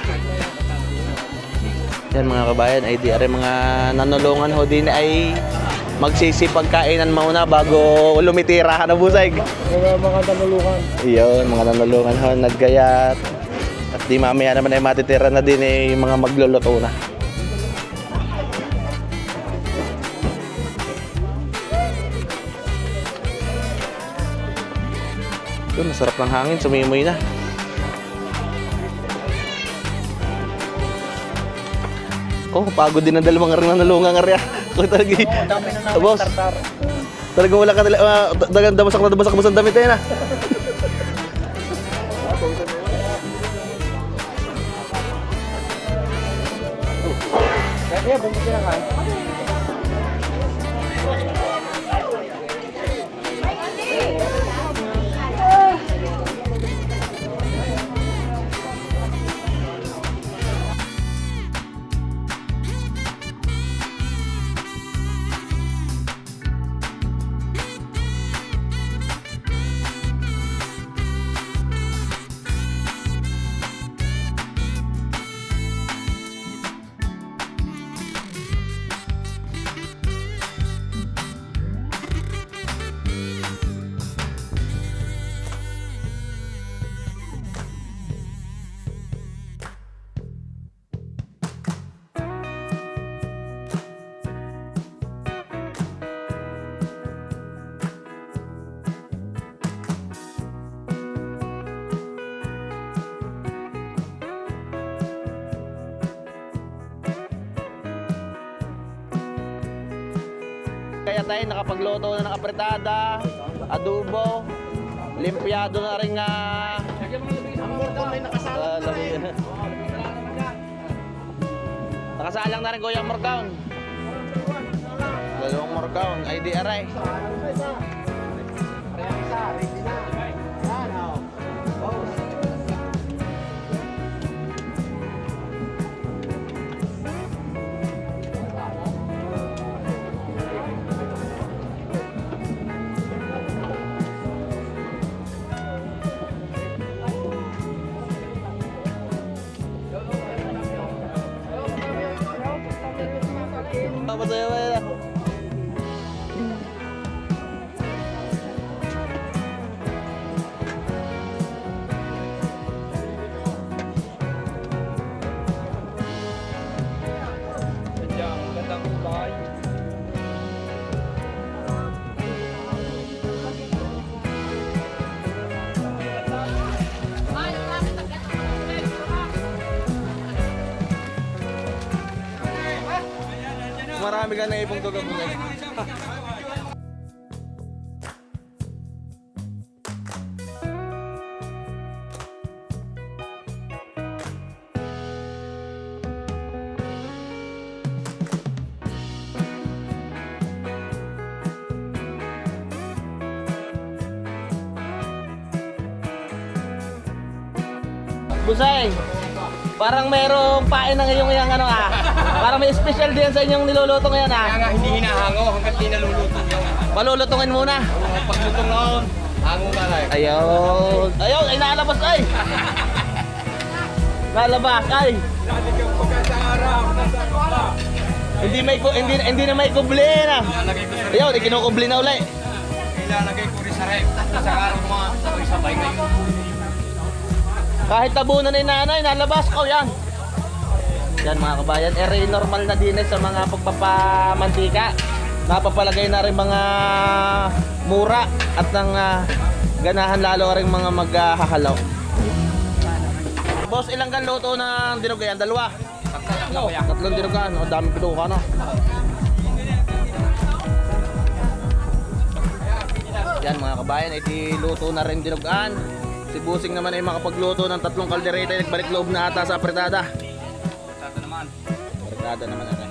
Yan mga kabayan, ay di rin mga nanulungan ho din ay magsisipag kainan muna bago lumitira na busay. Mga nanulungan. Iyon, mga nanulungan ho, naggayat. At di mamaya naman ay matitira na din eh, yung mga magluluto na. Yun, masarap ng hangin, sumimoy na. Oh, pagod din ang 2 nanulungan nga rin. Talaga, boss. Talaga wala ka talaga, damasak na damasak mo sa damit na. Kaya bumili na ka. Kaya tayo nakapagluto na ng apretada, adobo, Limpyado na rin nga. Ang mortal may nakasalang na eh. Nakasalang na rin Kuya Morgaon. Dalawang Morgaon, IDRI. Masaya ba yan? Marami ka na ipong tugabungan. Busay, parang merong pain ng iyong ano ah. Parang may special din sa inyong niluluto ngayon ah. Kaya nga hindi hinahango hanggat di naluluto yan. Palulutungin muna. Paglutong noon, hango ka na eh. Ayun. Ayun, ay nalabas ay. Nalabas ay. Dati kang pagkasaraw, nasa ka. Hindi na may kubli na. Ilalagay ko sa Ayun, ikinukubli na uli. Ilalagay ko rin sa rep. Sa araw mga sabay-sabay ngayon. Kahit tabunan ni nanay, nalabas ko yan. Yan mga kabayan, normal na din sa mga pagpapamantika. Napapalagay na rin mga mura at ng ganahan lalo rin mga maghahalaw. Boss, ilang gan luto ng dinugayan? Dalawa? Tatlong dinugaan. O, dami pinuka no? Yan mga kabayan, iti luto na rin dinugaan. Si Busing naman ay makapagluto ng 3 kaldereta. Nagbalik loob na ata sa apretada. Apretada naman natin.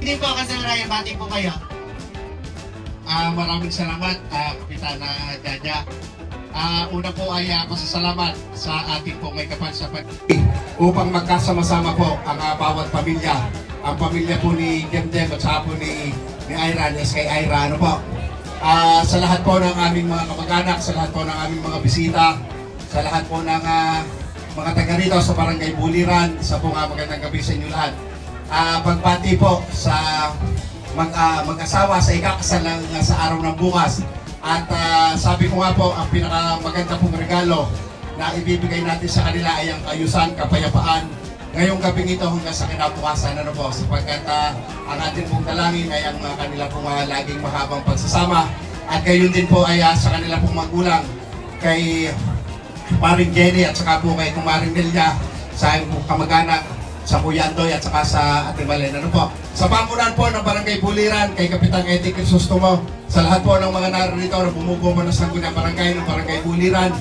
Hindi po, kasi Ryan, bati po kayo. Maraming salamat, Kapitana Jaja. Una po ay ako sa salamat sa ating po may kapal sa upang magkasama-sama po ang bawat pamilya. Ang pamilya po ni Gemdem at saka po ni Ira, ni SK Ira, ano po. Sa lahat po ng aming mga kamag-anak, sa lahat po ng aming mga bisita, sa lahat po ng mga taga rito sa Barangay Buliran, sa po magandang gabi sa inyo lahat. Pagbati po sa mag-asawa sa ikakasal sa araw ng bukas. At sabi ko nga po, ang pinakamaganda pong regalo na ibibigay natin sa kanila ay ang kayusan, kapayapaan ngayong gabing ito hanggang sa kinabukasan, ano po, sapagkat ang ating pong dalangin ay ang kanila pong laging mahabang pagsasama at gayon din po ay sa kanila pong magulang kay Paring Jenny at saka po kay Kumaring Delia, sa aking pong kamag-anak, sa Kuya Andoy at saka sa Ate Malen, ano po. Sa pamunan po ng Barangay Buliran, kay Kapitang Eddie Crisostomo, sa lahat po ng mga naririto na bumubuo ng Sangguniang Barangay ng Barangay Buliran,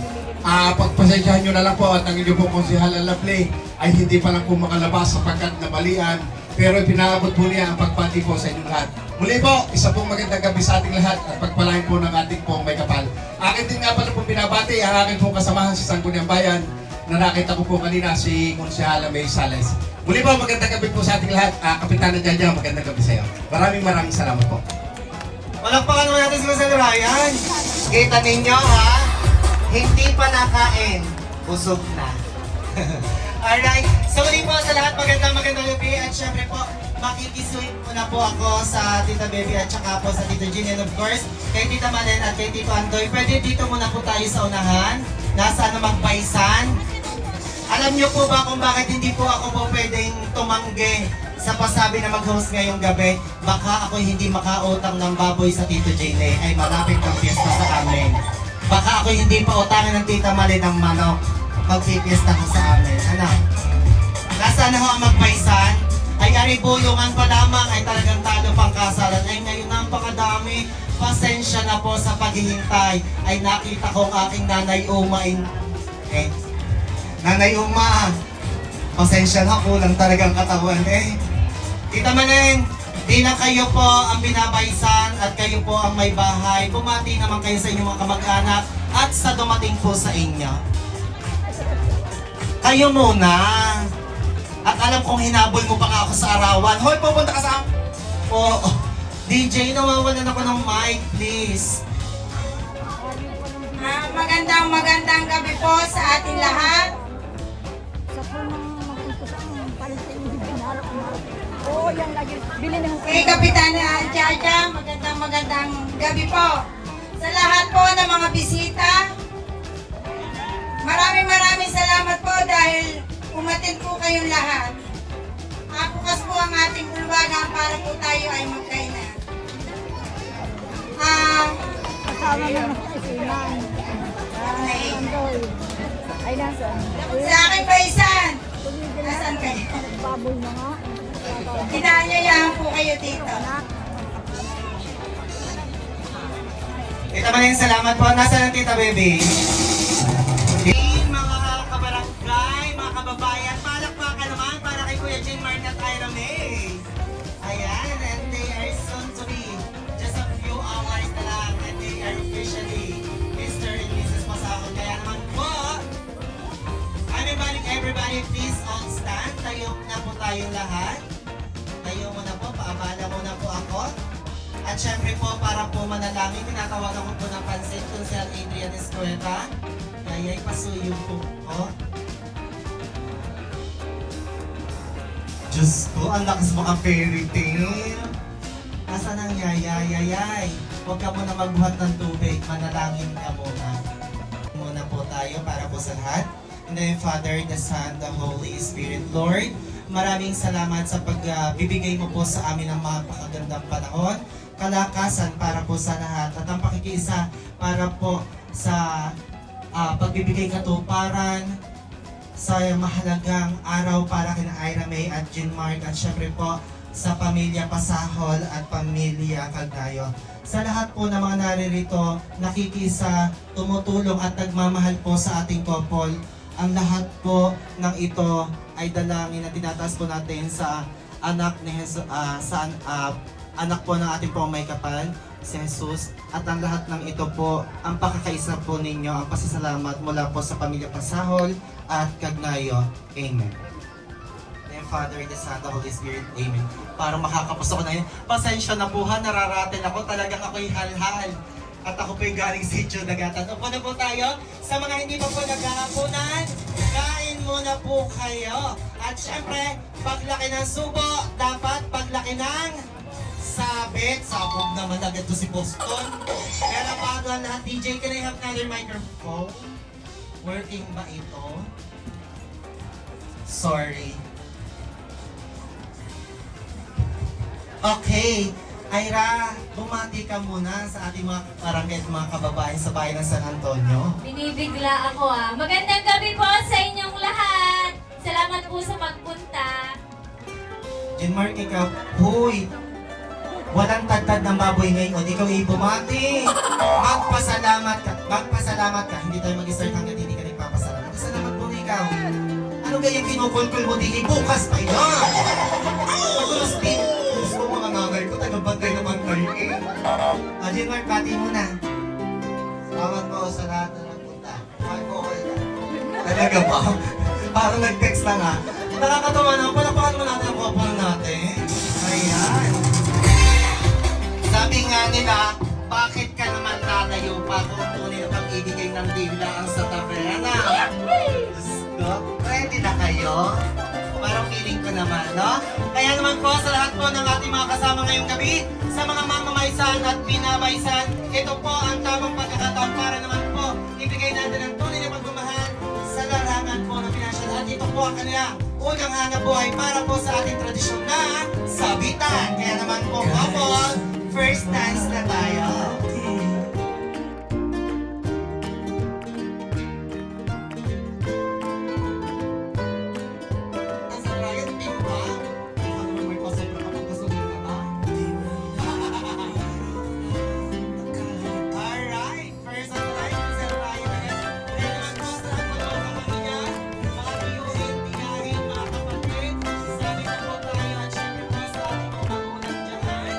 pagpasensyahan nyo na lang po at ang inyo pong konsehal na Lovely ay hindi pa lang po makalabas sapagkat nabalian, pero pinaabot po niya ang pagpati po sa inyong lahat. Muli po, isa pong magandang gabi sa ating lahat at pagpalain po ng ating pong may kapal. Akin din nga pala pong binabati ang aking pong kasamahan sa Sangguniang Bayan na nakita ko po kanina si Konsehala May Sales. Muli po, magandang gabi po sa ating lahat. Kapitana Jaja, magandang gabi sa iyo. Maraming salamat po. Palakpakan naman natin sila sa Ryan. Kita ninyo ha, hindi pa nakain, busog na. Alright, so muli po sa lahat, magandang gabi at syempre po, makikisuit muna po ako sa Tita Baby at saka po sa Tita Jean and of course, kay Tita Malen at kay Tito Andoy. Pwede dito muna po tayo sa unahan, nasa namang paisan. Alam niyo po ba kung bakit hindi po ako po pwedeng tumanggi sa pasabi na mag-host ngayong gabi? Baka ako hindi makautang ng baboy sa Tito Jane ay malapit ang piyesta sa amin. Baka ako hindi pa utangin ng Tita Mali ng manok magpipiesta ko sa amin. Ano? Nasaan na ho ang magpaisan? Ay aribulungan pa lamang ay talagang talo pang kasalan. Ay ngayon napakadami. Pasensya na po sa paghihintay. Ay nakita ko ang aking Nanay Uma Nanay Uma, pasensya na, kulang talagang katawan Tita Manen, di na kayo po ang binabaysan at kayo po ang may bahay. Bumati naman kayo sa inyong mga kamag-anak at sa dumating po sa inyo. Kayo muna. At alam kong hinabol mo pa nga ako sa arawan. Hoy, pupunta ka sa... DJ, nawawalan ako ng mic, please. Magandang gabi po sa ating lahat. Kay Kapitana Jaja, magandang gabi po. Sa lahat po ng mga bisita, maraming salamat po dahil umatin po kayong lahat. Bukas po ang ating bulwagan para po tayo ay magkainan. Sa aking paisan, nasaan kayo? Kinanyayahan po kayo dito. Tita Manen, salamat po. Nasaan ang Tita Baby? Mga kabarangay, mga kababayan, palakpakan naman para kay Kuya Jean Martin at Ira May. Ayan, and they are soon to be just a few hours na lang and they are officially Mr. and Mrs. Pasahon. Kaya naman po, everybody please all stand. Tayo na po tayong lahat. Tayo muna po, paabala muna po ako. At syempre po, para po manalangin, tinatawagan ko po ng pansin kung si Adrian Escueta. Yayay, pasuyo po. Diyos ko, ang lakas mo ang fairy tale. Nasaan ang yayay? Huwag ka muna magbuhat ng tubig, manalangin ka muna. Muna po tayo para po sa lahat. In the name of Father, the Son, the Holy Spirit. Lord, maraming salamat sa pagbibigay mo po sa amin ng mapakagandang panahon, kalakasan para po sa lahat, at ang pakikiisa para po sa pagbibigay katuparan sa mahalagang araw para kina Ira May at Jean Mark at syempre po sa pamilya Pasahol at pamilya Cagnayo. Sa lahat po ng mga naririto, nakikisa, tumutulong at nagmamahal po sa ating couple. Ang lahat po ng ito ay dalangin na tinataas po natin sa anak ni anak po ng ating pong may kapal, si Jesus. At ang lahat ng ito po, ang pakakaisa po ninyo, ang pasasalamat mula po sa pamilya Pasahol at Kagnayo. Amen. The Father, the Son, the Holy Spirit. Amen. Parang makakapos ako na yun. Pasensya na po ha, nararating ako. Talagang ako'y halhal. At ako po'y galing sa Sitio Dagatan. Upo na po tayo. Sa mga hindi pa po nagkakapunan, kain muna po kayo. At syempre, paglaki ng subo, dapat paglaki ng sabit. Sabog naman agad to si Boston. Pero bago ang lahat, DJ, can I have another microphone? Working ba ito? Sorry. Okay. Ira, bumati ka muna sa ating mga barangay at mga kababayan sa bayan ng San Antonio. Binibigla ako ah. Magandang gabi po sa inyong lahat. Salamat po sa pagpunta. Jinmark, ikaw, huy, walang tagtad ng baboy ngayon. Ikaw ay bumati. Magpasalamat ka. Hindi tayo mag-start hanggang hindi ka nagpapasalamat. Salamat po na ikaw. Ano kayang kinukulkul mo din? Bukas pa yun. Magulos din. Gusto mo mga nanay ko, taga-bantay naman kayo eh. Jinmark, pati muna. Salamat po sa lahat na nagpunta. Mahal po kayo na. Talaga ba? Parang nag-text lang ha. Nakakatawa na. Palapakan mo natin ang guwapo natin. Ayan. Sabi nga nila, bakit ka naman lalayo pa kung tunay na pag-ibigay ng biglaan sa taberna? Diyos ko, ready na kayo? Parang feeling ko naman, no? Kaya naman po sa lahat po ng ating mga kasama ngayong gabi, sa mga mamamaysan at binabaysan, ito po ang tamang pagkakataon para naman po ibigay natin ang tunay na pagmamahal sa larangan po ng pinansyal. At ito po ang kanilang unang hanap buhay para po sa ating tradisyon na sabitan. Kaya naman po, couple, first dance na tayo. Nasa Ryan, team ba? Ano naman may pasobra kapag pasobra ka ba? Alright, first on the line, Sir Ryan again. Kaya naman po sa mga pamilya, mga tiyuhin, tiyahin, mga kapatid, sabi na po tayo at syempre po sa ating mga magulang dyan.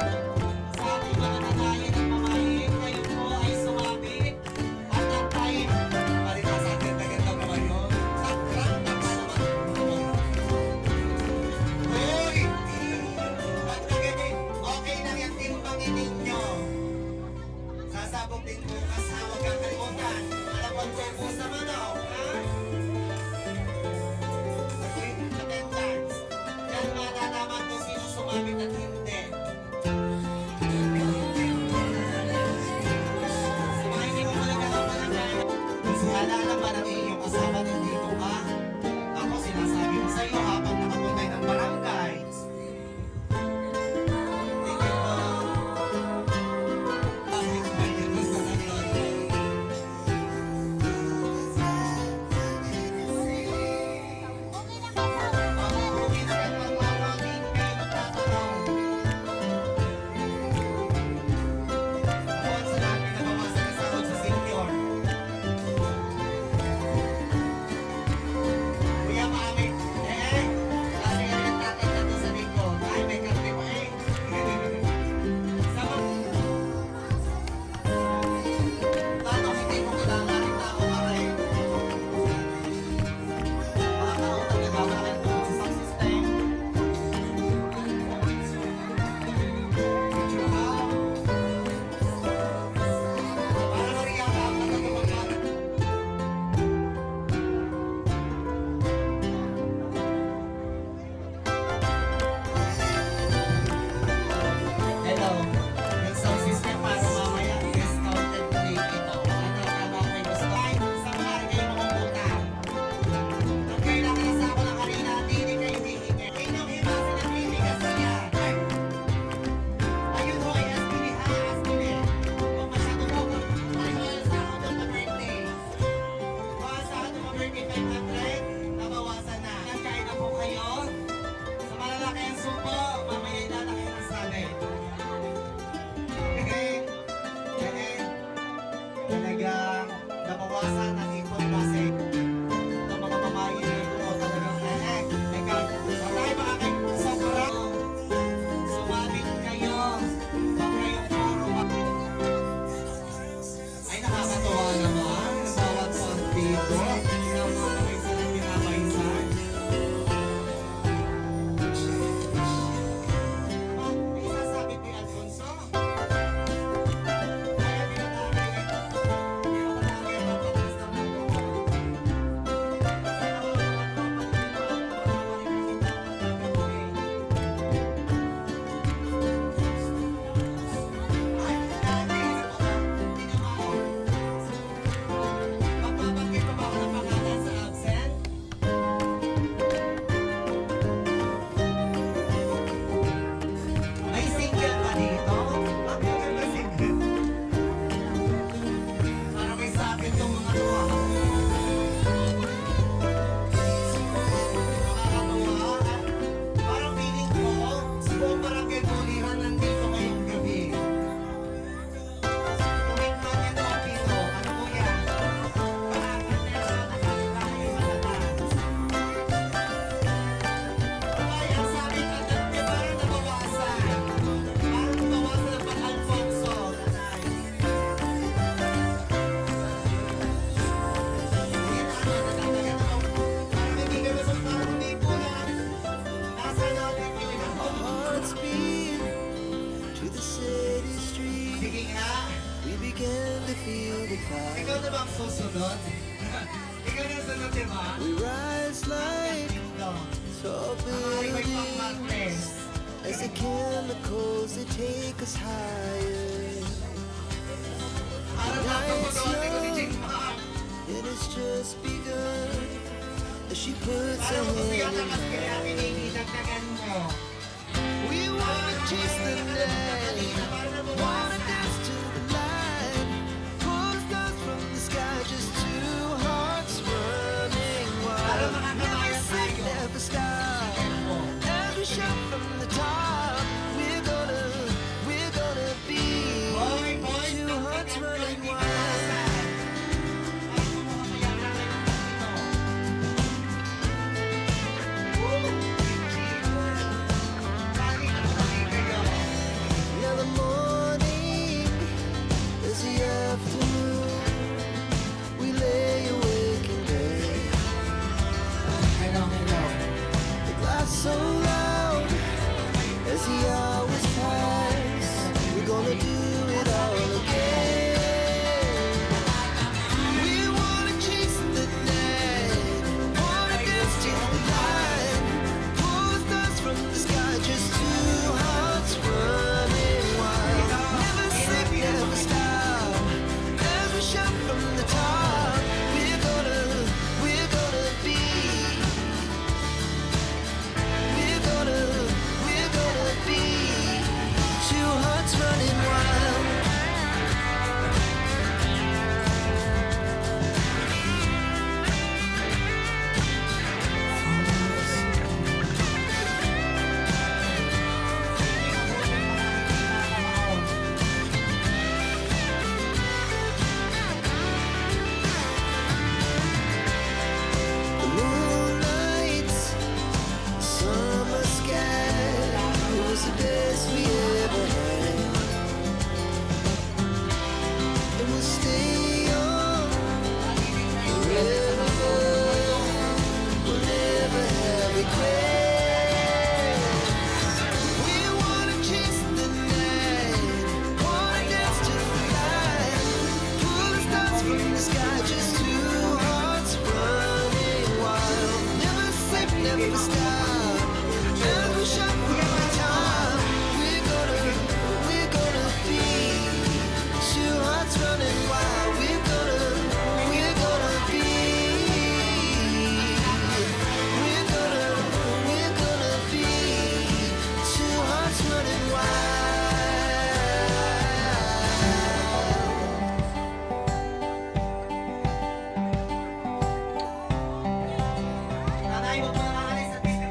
Sa ating mga nanayan at mamahin, kayo po ay sumabit. At ang tayo, parita sa atin, naganda ba kayo? Sakrat na pa naman. Hoy! Ba't na ganyan? Okay lang yung timbangin ninyo. Sasabog din bukas ha, huwag kang kalimutan. Alam ko po sa manok, ha? Attendance. Diyan malalaman kung sino sumabit at hindi. Sa mga hindi mo nagkakapalangan, kasi alala ba ng iyong kasama nandito ka? Ako sinasabi ko sa iyo habang nakapuntay ng barangay. Thank you po. Bakit ba yun sa kanila? Okay na kayo magmamangin kayo magtatanong. Bawat sa lahat pinabawasan ng sahod sa senior. Kuya, maamin. Kasi nga yung tatay natin sa likod. Ay, may kape pa eh. Sama. Tato, hindi mo kailangan ng tao para eh. Mga tao talaga bakit po sa sound system. Para nariyan ka, nagkakapagkalat. Hello. Yung sound system para mamaya discounted play ito. Ano tama ko yung gusto? Ay, sa mga kayo makukuta. Ang kailangan na sa ako ng harina, hindi kayo hihingi. Inyong himasin ang hihingas niya. Ayun ho, aspili ha, aspili. Kung masyado po, paliwala sa ako doon na birthday. Kung sa ako doon na birthday 500, nabawasan na. Nagkain na po kayo. Sa malalaki ang supo, mamaya ilalaki ng sabi. Talagang nabawasan ang ipon kasi ng mga pamayin ito talagang teka, tayo makakay sa parang Ikaw na sunod, di ba? We rise like tall Iba-ibang buildings Martes. as the chemicals they take us higher. Parang nakapagod ko ni Jing Pang. It has just begun as she puts her Parang gusto hand yata in kasi kaya mine. pinigidagdagan mo. We wanna chase the night, Parang wanna nabawasan. dance to the light, pull stars from the sky, just two hearts running Para wild. Never makakabayan sleep, tayo. never stop. As we shout from the top, we're gonna be Boy, boy, two stop hearts ka running dyan, wild. Ay, mamamaya na kayo ng dito. Woo! Bakit tumabi kayo? Now the morning is the afternoon. We lay awake in bed. Hello, hello. The glass so loud as the hours pass. We're gonna do it all again. We wanna chase the night, wanna dance to the light, pull stars from the sky, just two hearts running wild. Never sleep, never stop. As we shout from the top, we're gonna be. We're gonna be two hearts running wild. The moonlight, summer sky, it was the best we ever had. And we'll stay on forever. We'll never have regrets. We wanna chase the night, wanna dance to the light, pull the stars from the sky, just two hearts running wild. Never sleep, never stop. As we shout from the top, we're gonna be two hearts running wild. We're gonna be. We're gonna be two hearts running wild. Nanay, huwag mo nakakalis sa TV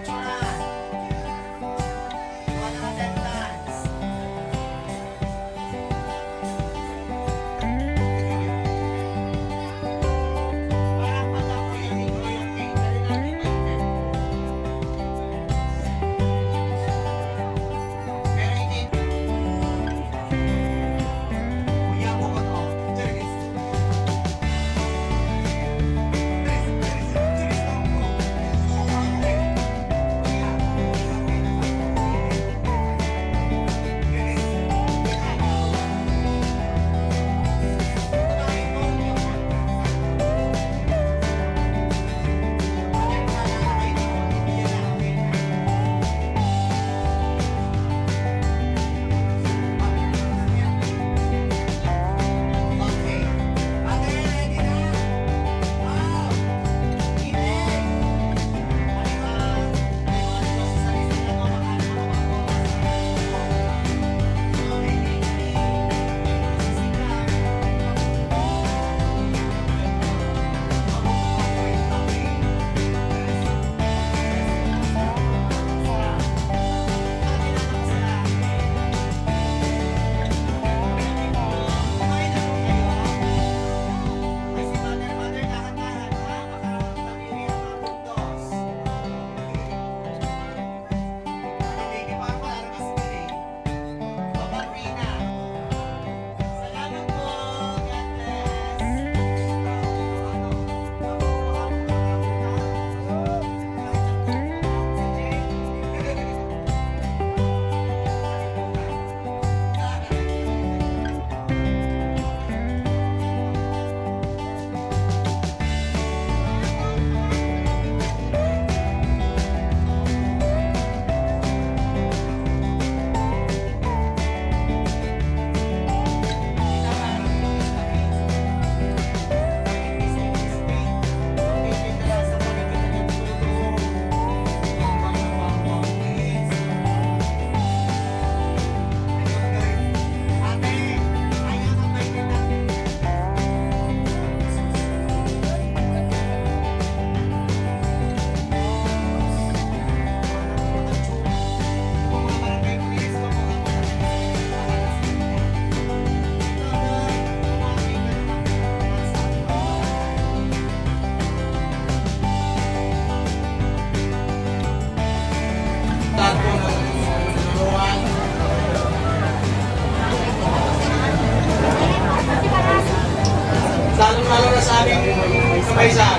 sabay siya.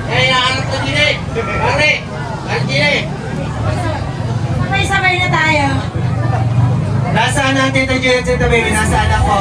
Eh, anak ko din eh. Pare, Arjile. Sabay-sabay na tayo. Nasaan natin ito, Juliet Santa Baby? Nasaan ako?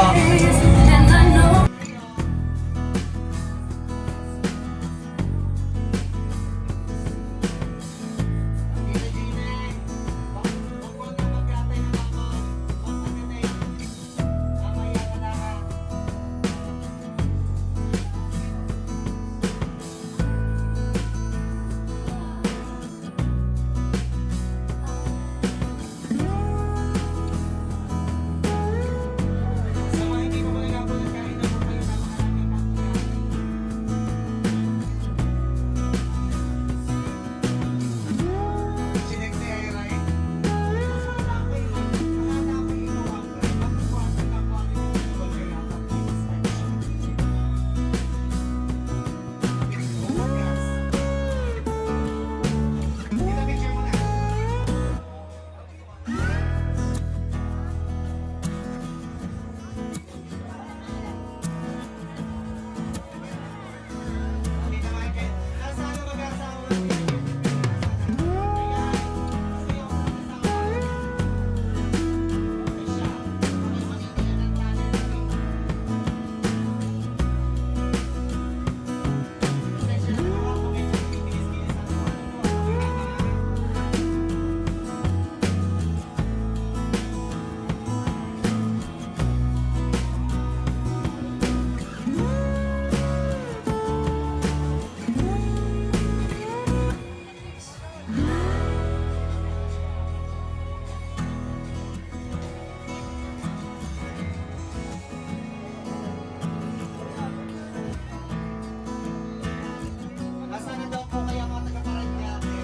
Nasaan na daw po kaya mga taga-Paranaque?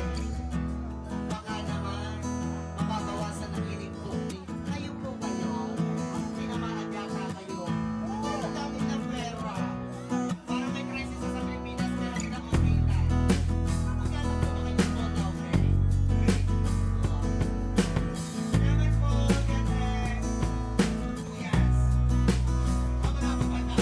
Baka naman, mababawasan ang ining booking. Kayo po kayo. Tinamaan yata kayo. Ang dami ng pera. Parang may crisis sa Pilipinas, pero pinakakita. Magkano po ba kayo po daw, okay? Salamat po, Gates. Yes. Ako na po ba na?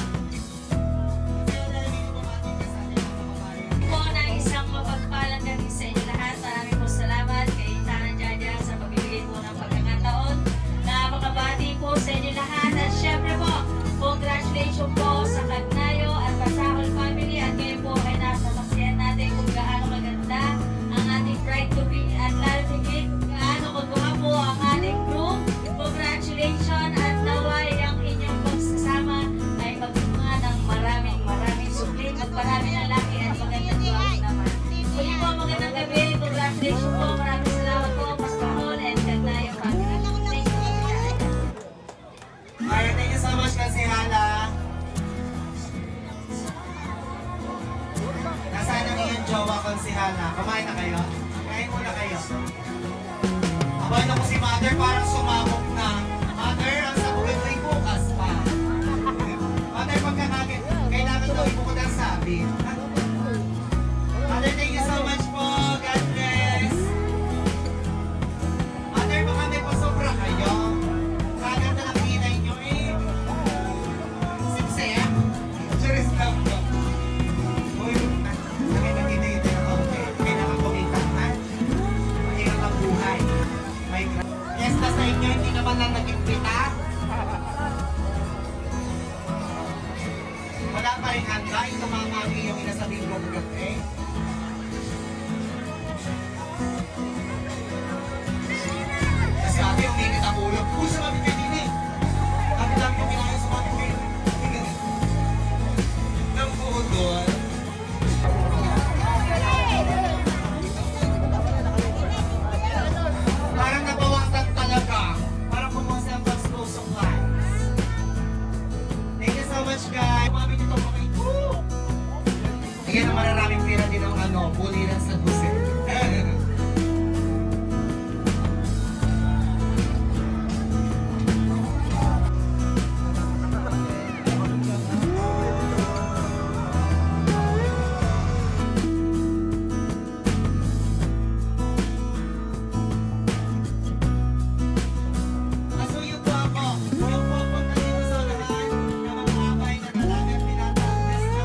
Kasi dahil hindi bumati ka sa ating mga kababayan. Po na isang mapagpalang gabi sa inyo lahat. Maraming po salamat kay Tanang Jaja sa pagbibigay po ng pagkakataon na makabati po sa inyo lahat. At syempre po, congratulations po sa Kagnayo at Pasahol family. At ngayon po ay nasa saksiyan natin kung gaano maganda ang ating bride to be at lalo higit kung gaano magawa po ang ating group. Congratulations at naway ang inyong pagsasama ay magbunga ng maraming suplit at maraming lalaki at magandang buwan naman. Muli po, magandang gabi. Congratulations po. Maraming salamat po, Pasahol and Kagnayo family. Thank you. Alright, thank you so much, Kansihala. Nasaan ang iyong jowa, Kansihala? Kumain na kayo? Kain muna kayo. Abay na ko si Mother, parang sumabog na. Mother, ang sabugan ko'y bukas pa. Mother, pagkakagin, kailangan daw ibukod ang sabi. Mother, thank you so much po. God bless. Mother, baka may pasobra kayo. Kaganda ng kinay nyo eh. Siksaya. Cheers lang po. Uy, nakikita na konti. Kailangan kumita, ha? Mahirap ang buhay. May fiesta sa inyo, hindi naman lang nag-imbita. Wala pa rin handa. Ito mga mami yung inasabing bugat eh. Kasi ate, uminit ang ulo. Uy, sumabit kayo din eh. Dami-dami yung kailangan sumabit kayo. Nang doon. Parang nabawasan talaga. Parang bumuwasan ang pag-school supplies. Thank you so much, guys. Mami, dito po kayo. Ayan ang mararaming pera din ang buliran sa buset. Asuyo po ako. Yung pupunta dito sa lahat na mga abay na talagang pinataas na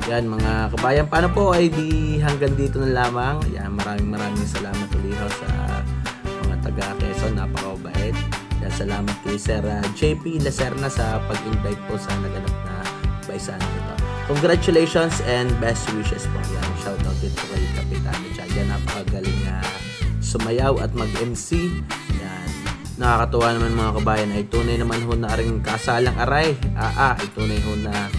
Yan mga kabayan, paano po ay di hanggang dito na lamang. Yan, maraming salamat ulit ho sa mga taga Quezon, napakabait. Yan, salamat kay Sir JP Lacerna sa pag-invite po sa naganap na baisan ito. Congratulations and best wishes po. Yan, shoutout din po kay Kapitan Chaja, napakagaling sumayaw at mag-MC. Yan, nakakatuwa naman mga kabayan, ay tunay naman ho na ring kasalang aray. Ay tunay ho na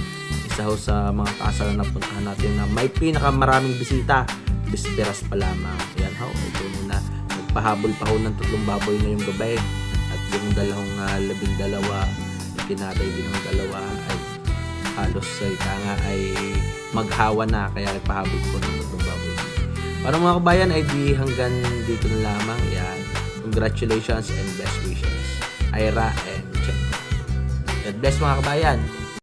isa ho sa mga kasalan na puntahan natin na may pinakamaraming bisita. Bisperas pa lamang. Yan ho, ito na nagpahabol pa ho ng 3 baboy ngayong gabi. At yung 12 kinatay din ng 2 ay halos ay tanga ay maghawa na, kaya nagpahabol po ng 3 baboy. Para mga kabayan ay di hanggang dito na lamang. Yan, congratulations and best wishes Ira and Check. God bless mga kabayan.